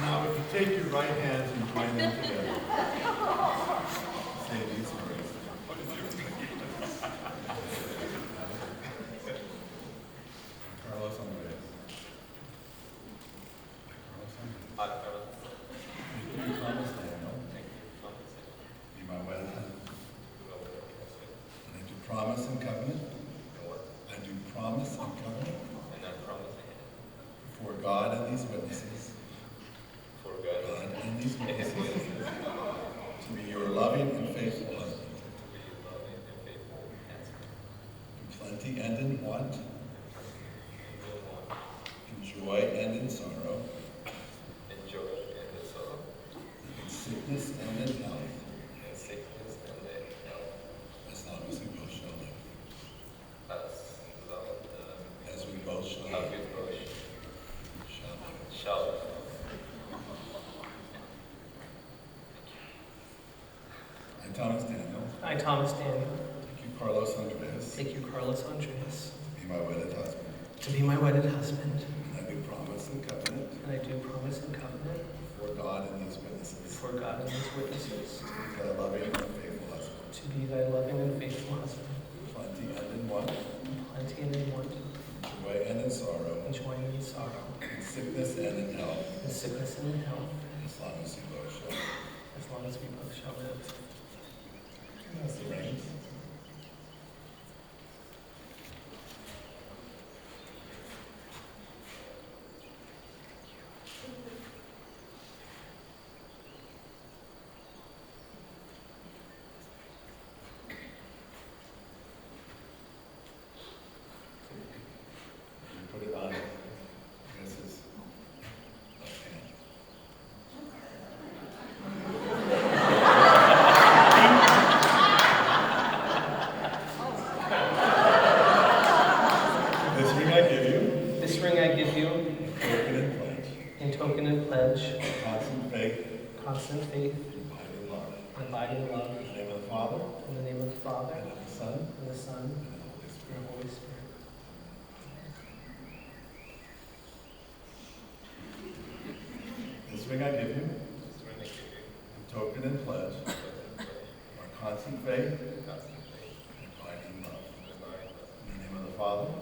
Now, if you take your right hands and join them together, say these words. Carlos Andres. Carlos Andres. Thomas Daniel. Be my wedded husband. And I do promise and covenant. I do promise and covenant. Before God and these witnesses. God and these witnesses. To be your loving and faithful husband. In plenty and in want. In joy and in sorrow. In sickness and in health. As long as we both shall live. As we both shall live. Shall live. I, Thomas Daniel, I, Thomas Daniel, take you, Carlos Andres, take you, Carlos Andreas, to be my wedded husband. to be my wedded husband. And I do promise and covenant And I do promise and covenant before God and these witnesses before God and his witnesses to be thy loving and faithful husband. to be thy loving and faithful husband, Plenty and in want, in plenty and in want, joy and in sorrow, in joy and in sorrow, in sickness and in health, in sickness and in health, as long as we both shall live. as long as we both shall live. That's the rings. Put it on Mrs. left hand. constant faith, abiding love. and abiding love. In the name of the Father, In the name of the Father, and of the Son, and the Son, and of the Holy and Spirit. the Holy Spirit. This ring I give you, in token and pledge of our constant faith and abiding love. In the name of the Father, and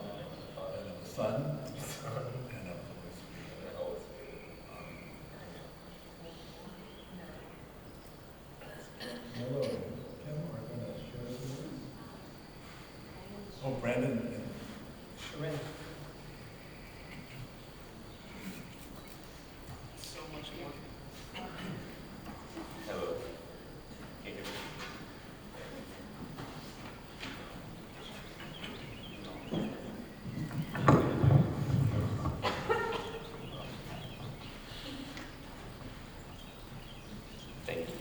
of the Son, and of the Holy Spirit. Hello. Kim, are going to share this with us? Oh, Brandon. Sharon. So much more. Hello. Can you hear me? Thank you.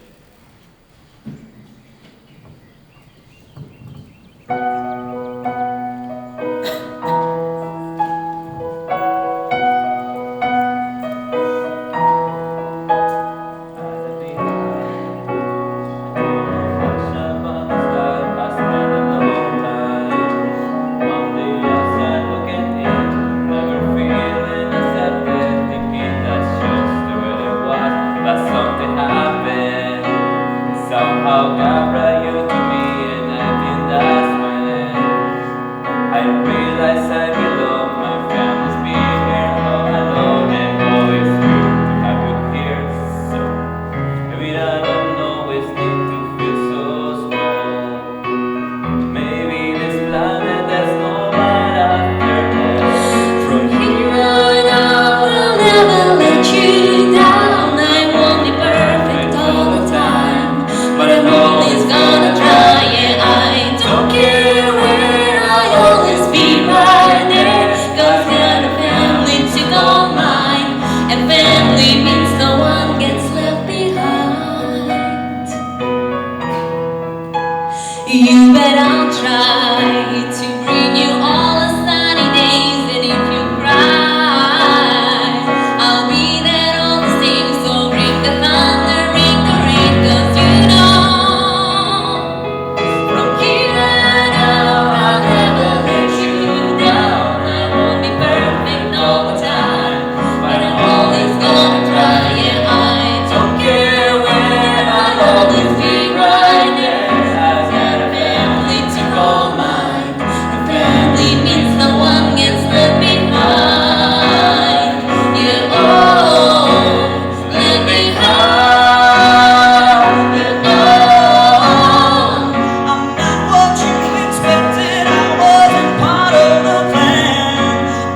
Somehow God brought you to me, and I think that's when I realize I belong. My family's being here all alone, and always good to have you here. So maybe I don't always need to feel so small. Maybe this planet has no light after all. From here on out, I'll never let you down. I won't be perfect all the time, but I'm always gonna try. Yeah, I don't care where, I'll always be right there. 'Cause got a family to call mine, and family means no one gets left behind. You bet I'll try to bring you all the sunny days, and if you cry, I'll be there all the same. So bring the thunder, bring the rain, 'cause you know from here on out I'll never let you down. I won't be perfect all the time, but I'm always gonna try. Yeah, I don't care where, I'll always be right there. I've got a family to call mine, and family means no one gets left behind. Yeah, oh, left behind. Yeah, oh. I'm not what you expected, I wasn't part of the plan.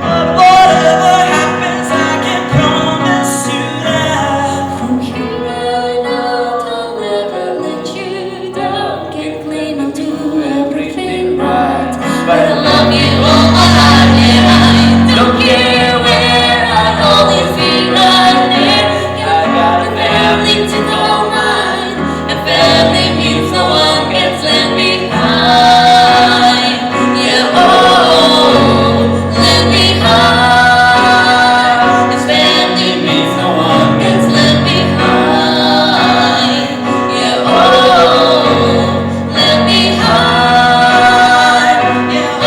But whatever happens, I can promise you that. From here on out, I'll never let you down. Can't claim I'll do everything right, but I love you all my life. Yeah, I don't care where, I'll always be right there. I got a family to call mine, and family means no one gets left behind. Yeah, oh, left behind. This family means no one gets left behind. Yeah, oh, left behind. Yeah, oh.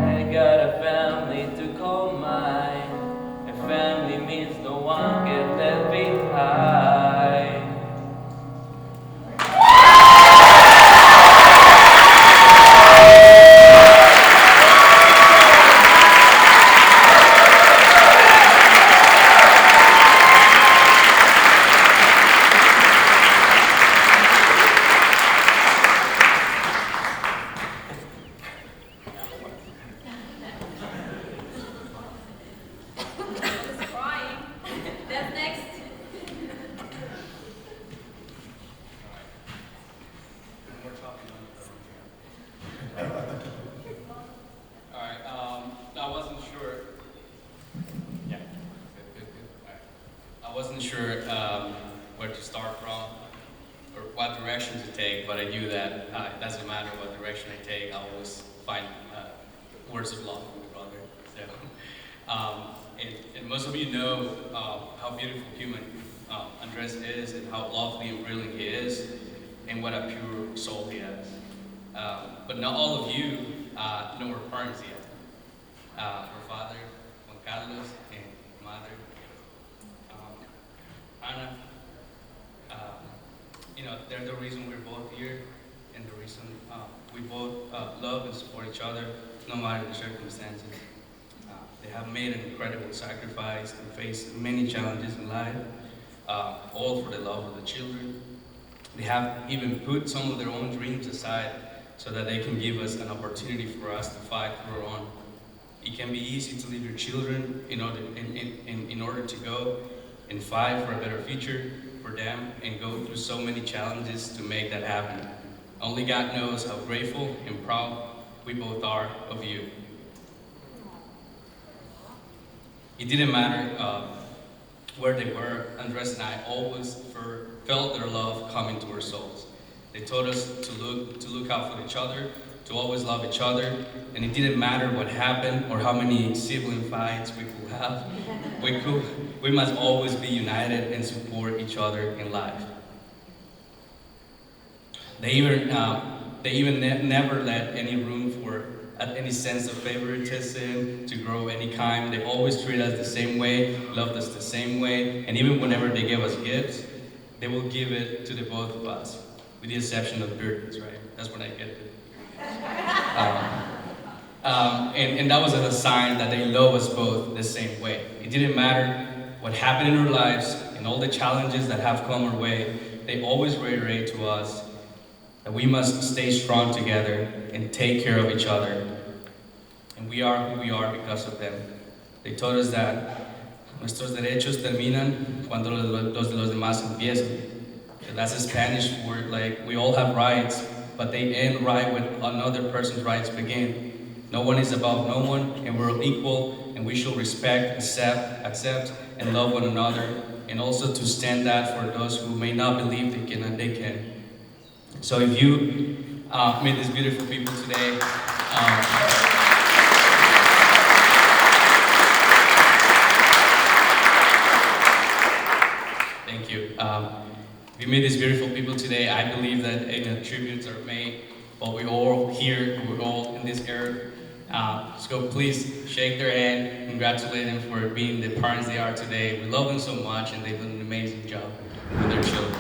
I got a family to call mine. A family means no one gets left behind. That's next. Alright, I wasn't sure. Yeah. Good. Alright. I wasn't sure where to start from or what direction to take, but I knew that it doesn't matter what direction I take, I always find words of love from my brother. So And most of you know how beautiful human Andres is and how lovely and brilliant he is and what a pure soul he has. But not all of you know our parents yet. Our father, Juan Carlos, and mother, Ana. They're the reason we're both here and the reason we both love and support each other no matter the circumstances. They have made an incredible sacrifice and faced many challenges in life, all for the love of the children. They have even put some of their own dreams aside so that they can give us an opportunity for us to fight for our own. It can be easy to leave your children in order to go and fight for a better future for them and go through so many challenges to make that happen. Only God knows how grateful and proud we both are of you. It didn't matter where they were, Andres and I always felt their love coming to our souls. They told us to look out for each other, to always love each other, and it didn't matter what happened or how many sibling fights we could have. We must always be united and support each other in life. They even never let any room for any sense of favoritism to grow any kind. They always treat us the same way, loved us the same way, and even whenever they give us gifts, they will give it to the both of us, with the exception of birthdays, right? That's when I get it. And that was a sign that they love us both the same way. It didn't matter what happened in our lives and all the challenges that have come our way, they always reiterate to us that we must stay strong together and take care of each other. And we are who we are because of them. They told us that nuestros derechos terminan cuando los de los demás empiezan. That's a Spanish word, like we all have rights, but they end right when another person's rights begin. No one is above no one, and we're all equal, and we should respect, accept, and love one another, and also to stand that for those who may not believe they can and they can. So if you meet these beautiful people today, thank you. If you meet these beautiful people today, I believe that tributes are made, but we're all here, we're all in this era. So please shake their hand, congratulate them for being the parents they are today. We love them so much, and they've done an amazing job with their children.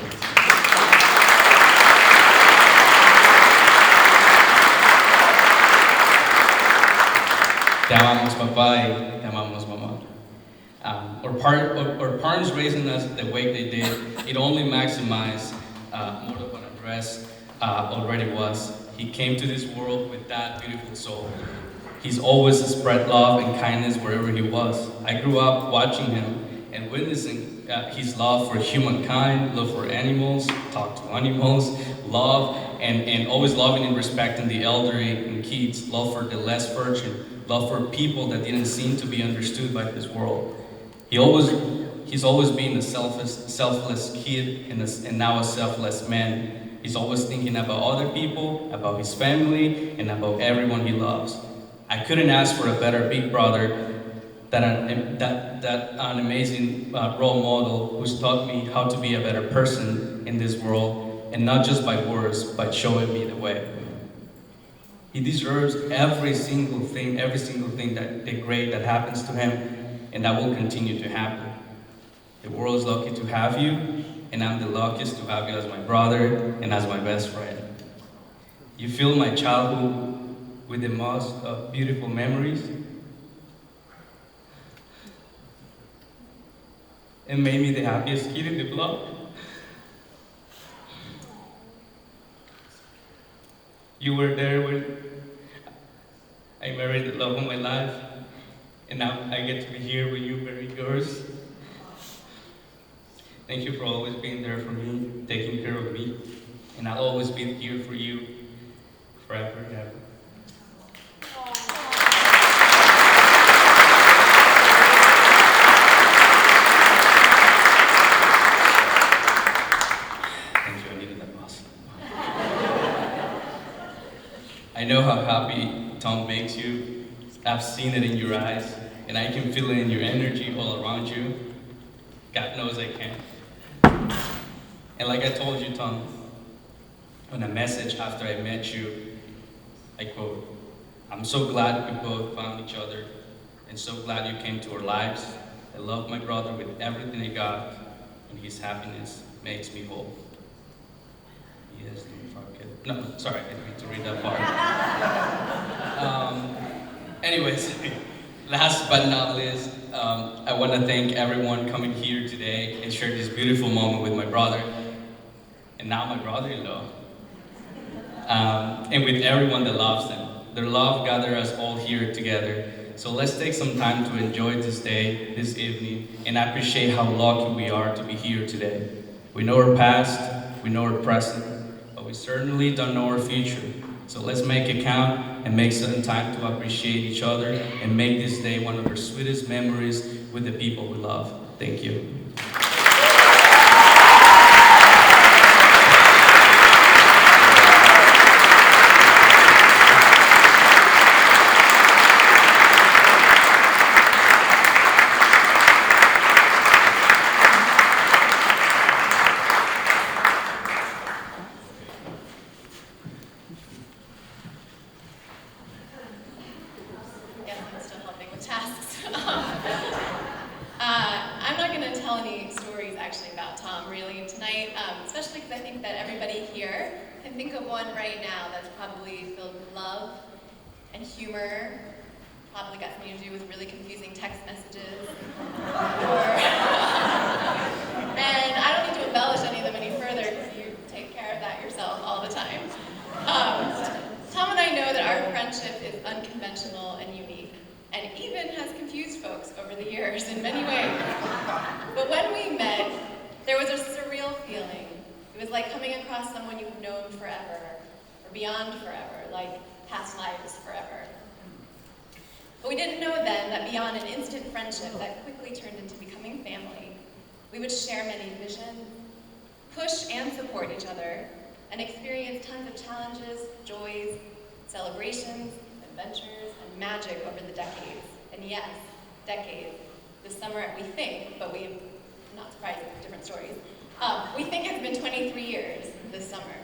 Te amamos, papá, y te amamos, mamá. Our parents raising us the way they did, it only maximized more of what Andres already was. He came to this world with that beautiful soul. He's always spread love and kindness wherever he was. I grew up watching him and witnessing his love for humankind, love for animals, talk to animals, love, and always loving and respecting the elderly and kids, love for the less fortunate, love for people that didn't seem to be understood by this world. He's always been a selfless kid and now a selfless man. He's always thinking about other people, about his family, and about everyone he loves. I couldn't ask for a better big brother than an amazing role model who's taught me how to be a better person in this world, and not just by words, but showing me the way. He deserves every single thing that the great that happens to him, and that will continue to happen. The world is lucky to have you, and I'm the luckiest to have you as my brother and as my best friend. You fill my childhood with the most beautiful memories, and made me the happiest kid in the block. You were there when I married the love of my life, and now I get to be here with you, marrying yours. Thank you for always being there for me, taking care of me, and I'll always be here for you forever and ever. I know how happy Tom makes you. I've seen it in your eyes, and I can feel it in your energy all around you. God knows I can. And like I told you, Tom, on a message after I met you, I quote, "I'm so glad we both found each other, and so glad you came to our lives. I love my brother with everything I got, and his happiness makes me whole." Yes, no, sorry, I didn't mean to read that part. Anyways, last but not least, I want to thank everyone coming here today and share this beautiful moment with my brother, and now my brother-in-law, and with everyone that loves them. Their love gathered us all here together. So let's take some time to enjoy this day, this evening, and appreciate how lucky we are to be here today. We know our past, we know our present, but we certainly don't know our future. So let's make it count and make some time to appreciate each other and make this day one of our sweetest memories with the people we love. Thank you. Yes, I'm still helping with tasks. I'm not going to tell any stories actually about Tom really tonight, especially because I think that everybody here can think of one right now that's probably filled with love and humor, probably got something to do with really confusing text messages. And I don't need to embellish any of them any further because you take care of that yourself all the time. Tom and I know that our friendship is unconventional and unique, and even has confused folks over the years in many ways. But when we met, there was a surreal feeling. It was like coming across someone you've known forever, or beyond forever, like past lives forever. But we didn't know then that beyond an instant friendship that quickly turned into becoming family, we would share many visions, push and support each other, and experience tons of challenges, joys, celebrations, adventures, and magic over the decades. And yes, decades. This summer we think, but we've not surprised with different stories. We think it's been 23 years this summer.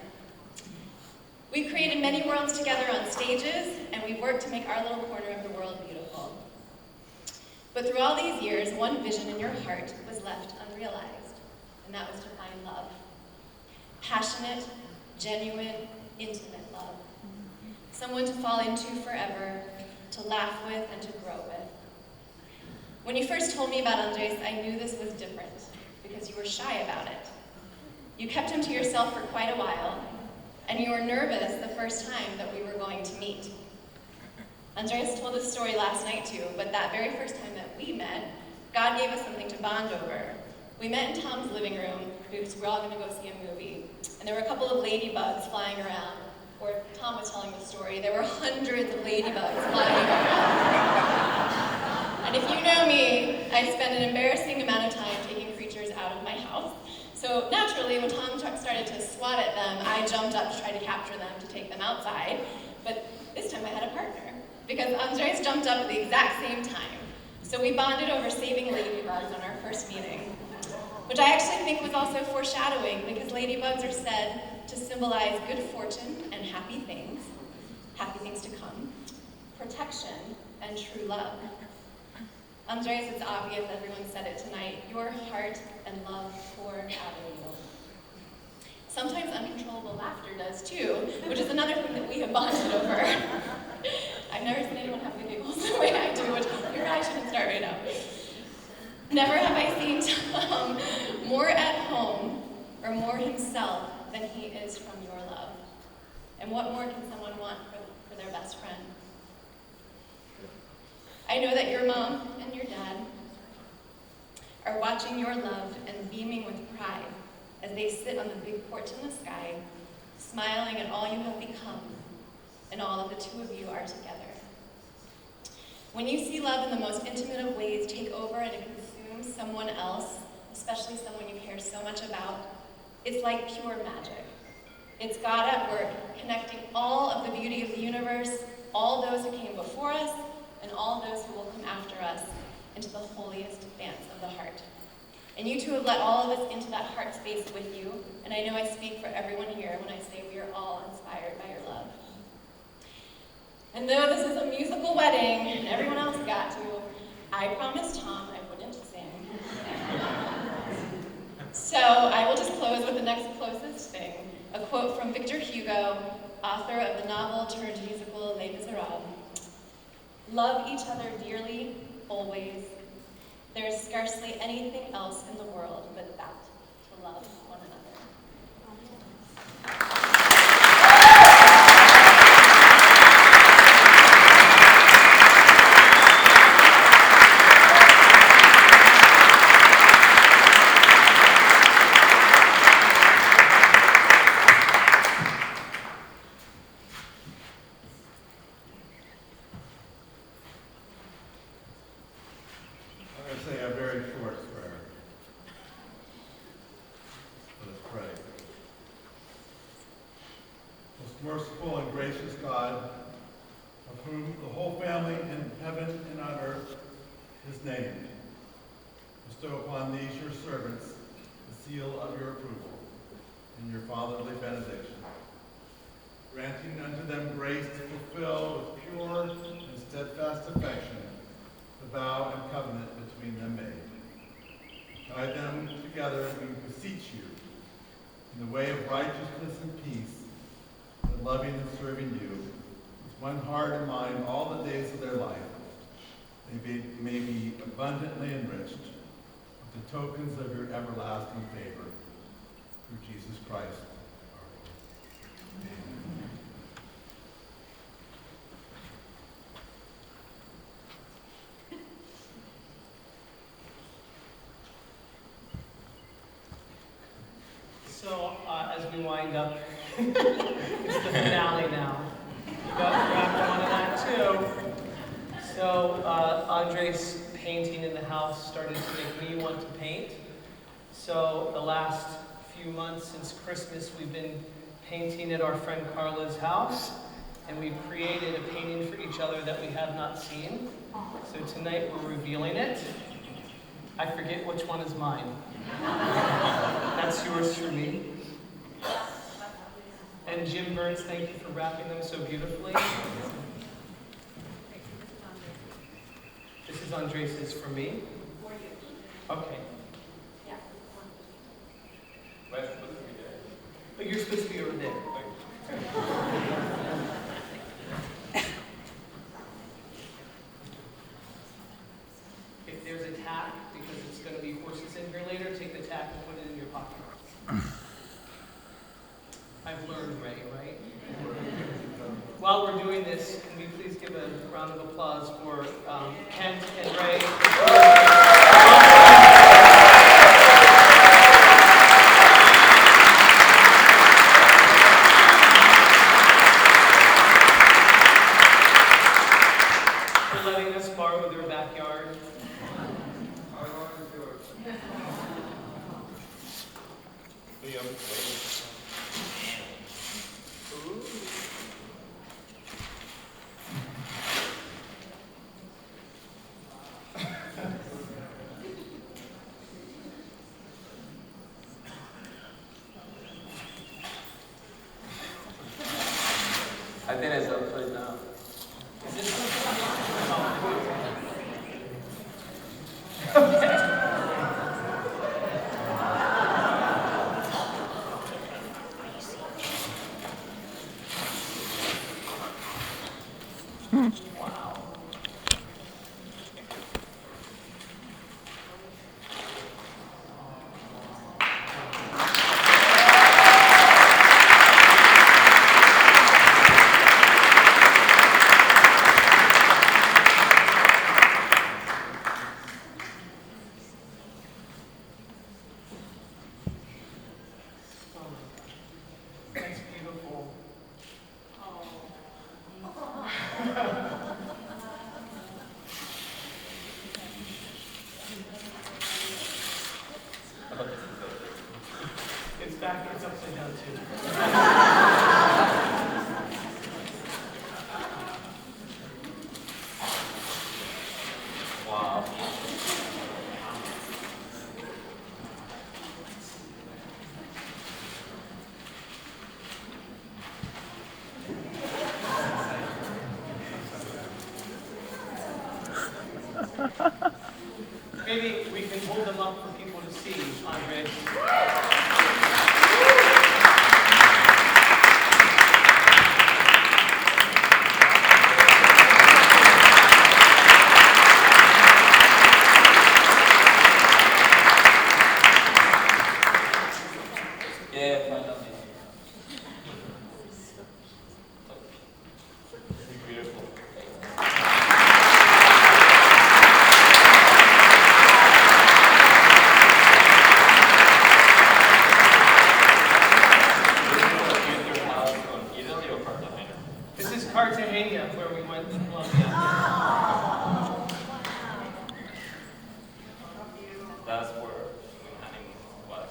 We've created many worlds together on stages, and we've worked to make our little corner of the world beautiful. But through all these years, one vision in your heart was left unrealized, and that was to find love. Passionate, genuine, intimate love. Someone to fall into forever, to laugh with and to grow with. When you first told me about Andres, I knew this was different because you were shy about it. You kept him to yourself for quite a while, and you were nervous the first time that we were going to meet. Andres told this story last night too, but that very first time that we met, God gave us something to bond over. We met in Tom's living room because we were all going to go see a movie, and there were a couple of ladybugs flying around. Or Tom was telling the story, there were hundreds of ladybugs flying around. And if you know me, I spend an embarrassing amount of time taking creatures out of my house. So naturally, when Tom started to swat at them, I jumped up to try to capture them to take them outside. But this time I had a partner, because Andres jumped up at the exact same time. So we bonded over saving ladybugs on our first meeting, which I actually think was also foreshadowing, because ladybugs are said to symbolize good fortune and happy things to come, protection, and true love. Andres, it's obvious, everyone said it tonight, your heart and love pour out of you. Sometimes uncontrollable laughter does too, which is another thing that we have bonded over. I've never seen anyone have the giggles the way I do, which you're right, I shouldn't start right now. Never have I seen Tom more at home or more himself than he is from your love. And what more can someone want for their best friend? I know that your mom and your dad are watching your love and beaming with pride as they sit on the big porch in the sky, smiling at all you have become and all that the two of you are together. When you see love in the most intimate of ways take over and consume someone else, especially someone you care so much about, it's like pure magic. It's God at work, connecting all of the beauty of the universe, all those who came before us, and all those who will come after us into the holiest dance of the heart. And you two have let all of us into that heart space with you, and I know I speak for everyone here when I say we are all inspired by your love. And though this is a musical wedding, and everyone else got to, I promised Tom I wouldn't sing. So I will just close with the next closest thing, a quote from Victor Hugo, author of the novel turned musical Les Miserables. Love each other dearly, always. There is scarcely anything else in the world but that, to love one another. I'm going to say a very short prayer. Let us pray. Most merciful and gracious God, of whom the whole family in heaven and on earth is named, bestow upon these your servants the seal of your approval and your fatherly benediction, granting unto them grace to fulfill with pure and steadfast affection the vow and covenant between them made. Guide them together, we beseech you, in the way of righteousness and peace, and loving and serving you, with one heart and mind all the days of their life. They may be abundantly enriched with the tokens of your everlasting favor, through Jesus Christ, our Lord. Amen. So, as we wind up, it's the finale now. You got wrapped on that too. So, Andre's painting in the house started to make me want to paint. So, the last few months since Christmas, we've been painting at our friend Carla's house, and we've created a painting for each other that we have not seen. So, tonight we're revealing it. I forget which one is mine. That's yours for me. And Jim Burns, thank you for wrapping them so beautifully. This is Andres' for me. Okay. But you're supposed to be over there. If there's a tack, because it's going to be horses in here later, take the tack and put it in your pocket. I've learned, Ray, right? While we're doing this, can we please give a round of applause for Kent and Ray? For letting us borrow their backyard. I think it's upside down. Is this Wow. That's beautiful. It's back, it's upside down too. Maybe we can hold them up for people to see, Andre. Yeah, finally. Beautiful. Italy or Cartagena? This is Cartagena, where we went to Colombia. That's where we honeymoon was.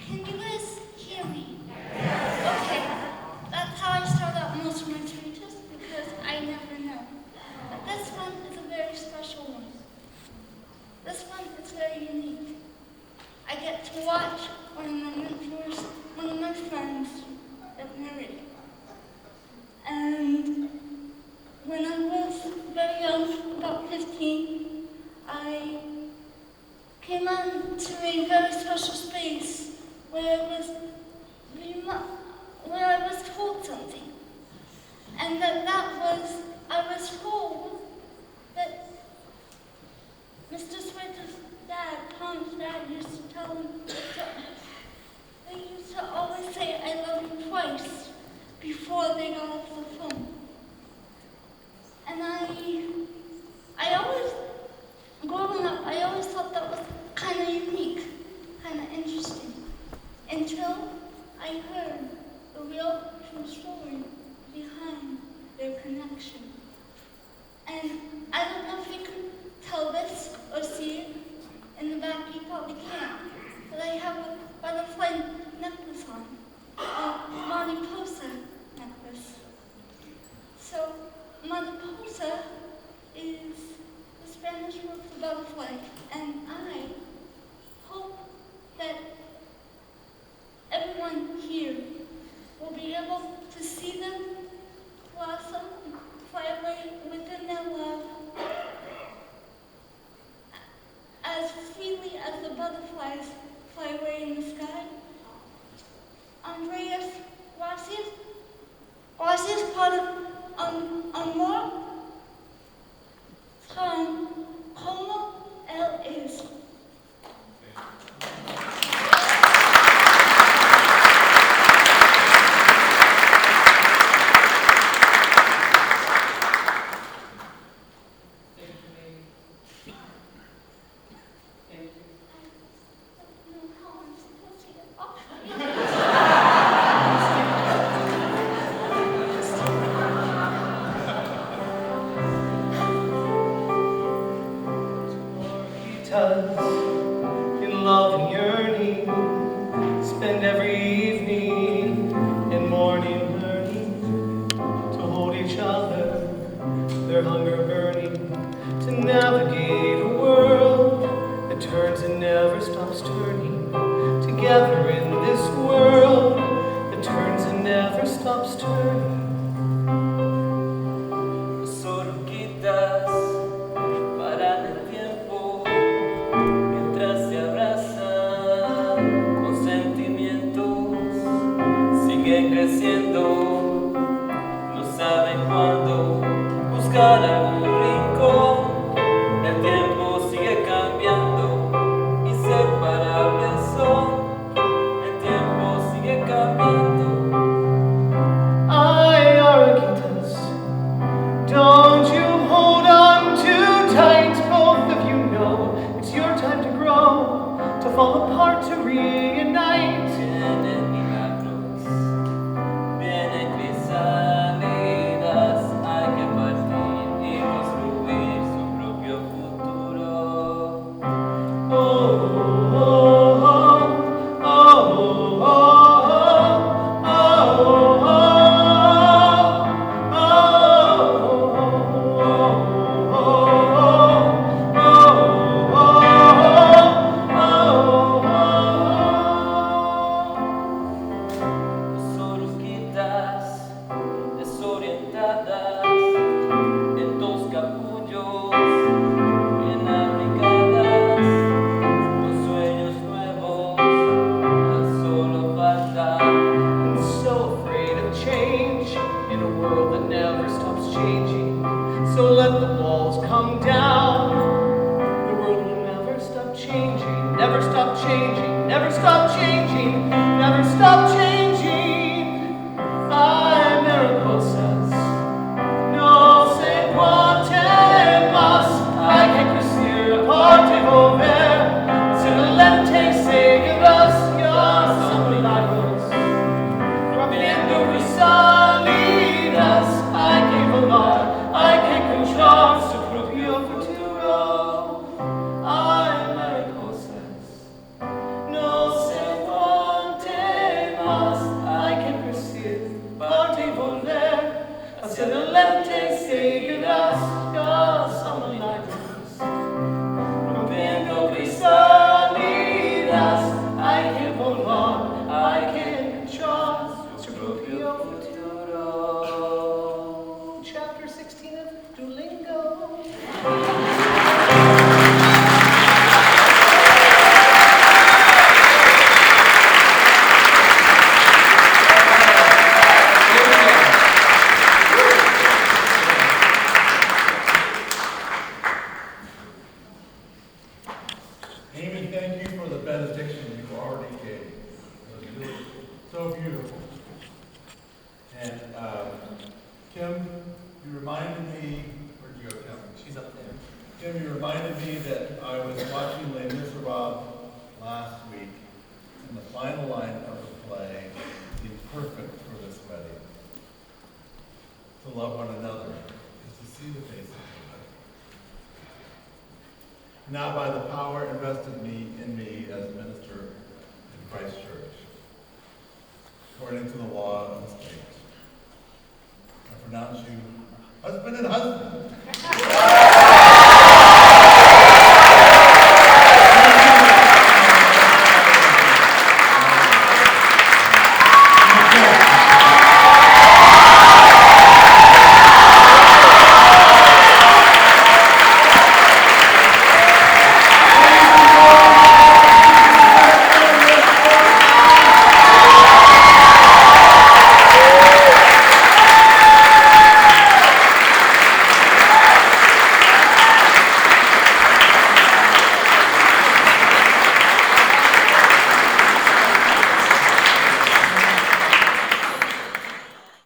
Can you guys hear me? Okay, that's how I start out most of my speeches because I never know. But this one is a very special one. This one is very unique. I get to watch one of my mentors, one of my friends get married. And when I was very young, about 15, I came on to a very special space where I was told something. And I was told that Mr. Switch's dad, Tom's dad, used to tell him they used to always say, "I love you" twice before they got off the phone. And I always, growing up, I always thought that was kind of unique, kind of interesting, until I heard the real true story behind their connection. And I don't know if you can tell this or see it in the back, you probably can't, but I have a butterfly necklace on, a mariposa necklace. So mariposa is the Spanish word for butterfly, and I hope that everyone here will be able to see them blossom, fly away within their love, as freely as the butterflies fly away in the sky. Andreas, gracias por amor como él es. In love and yearning, spend every evening and morning learning to hold each other, their hunger burning, to navigate a world that turns and never stops turning, together in this world that turns and never stops turning. Oruguitas paran el tiempo mientras se abrazan con sentimientos, siguen creciendo, no saben cuándo buscar algún rincón, el tiempo sigue cambiando, inseparables son, el tiempo sigue cambiando. Ay, Oruguitas, don't you hold on too tight, both of you know it's your time to grow, to fall apart, to reunite. Vienen milagros, vienen crisálidas, hay que partir y construir su propio futuro. Oh, oh, oh, oh. changing, never stop changing, never stop changing. Thy miracle says, no se puede más, hay que crecer aparte volver, excelente se gracias son milagros, rompiendo salidas, hay que volar, hay que encontrar su propio futuro. Hay miracle says, no se puede más, hay que crecer, parte y volver, hacia adelante seguirás, son milagros, rompiendo salidas, hay que volar, hay que encontrar su propio futuro. Chapter 16 of Duolingo. Amy, thank you for the benediction you already gave. It was really so beautiful. And Kim, you reminded me, where'd you go, Kim? She's up there. Kim, you reminded me that I was watching Les Miserables last week, and the final line of the play seemed perfect for this wedding. To love one another is to see the face of God. Now by the power invested in me as a minister in Christ Church, according to the law of the state, I pronounce you husband and husband.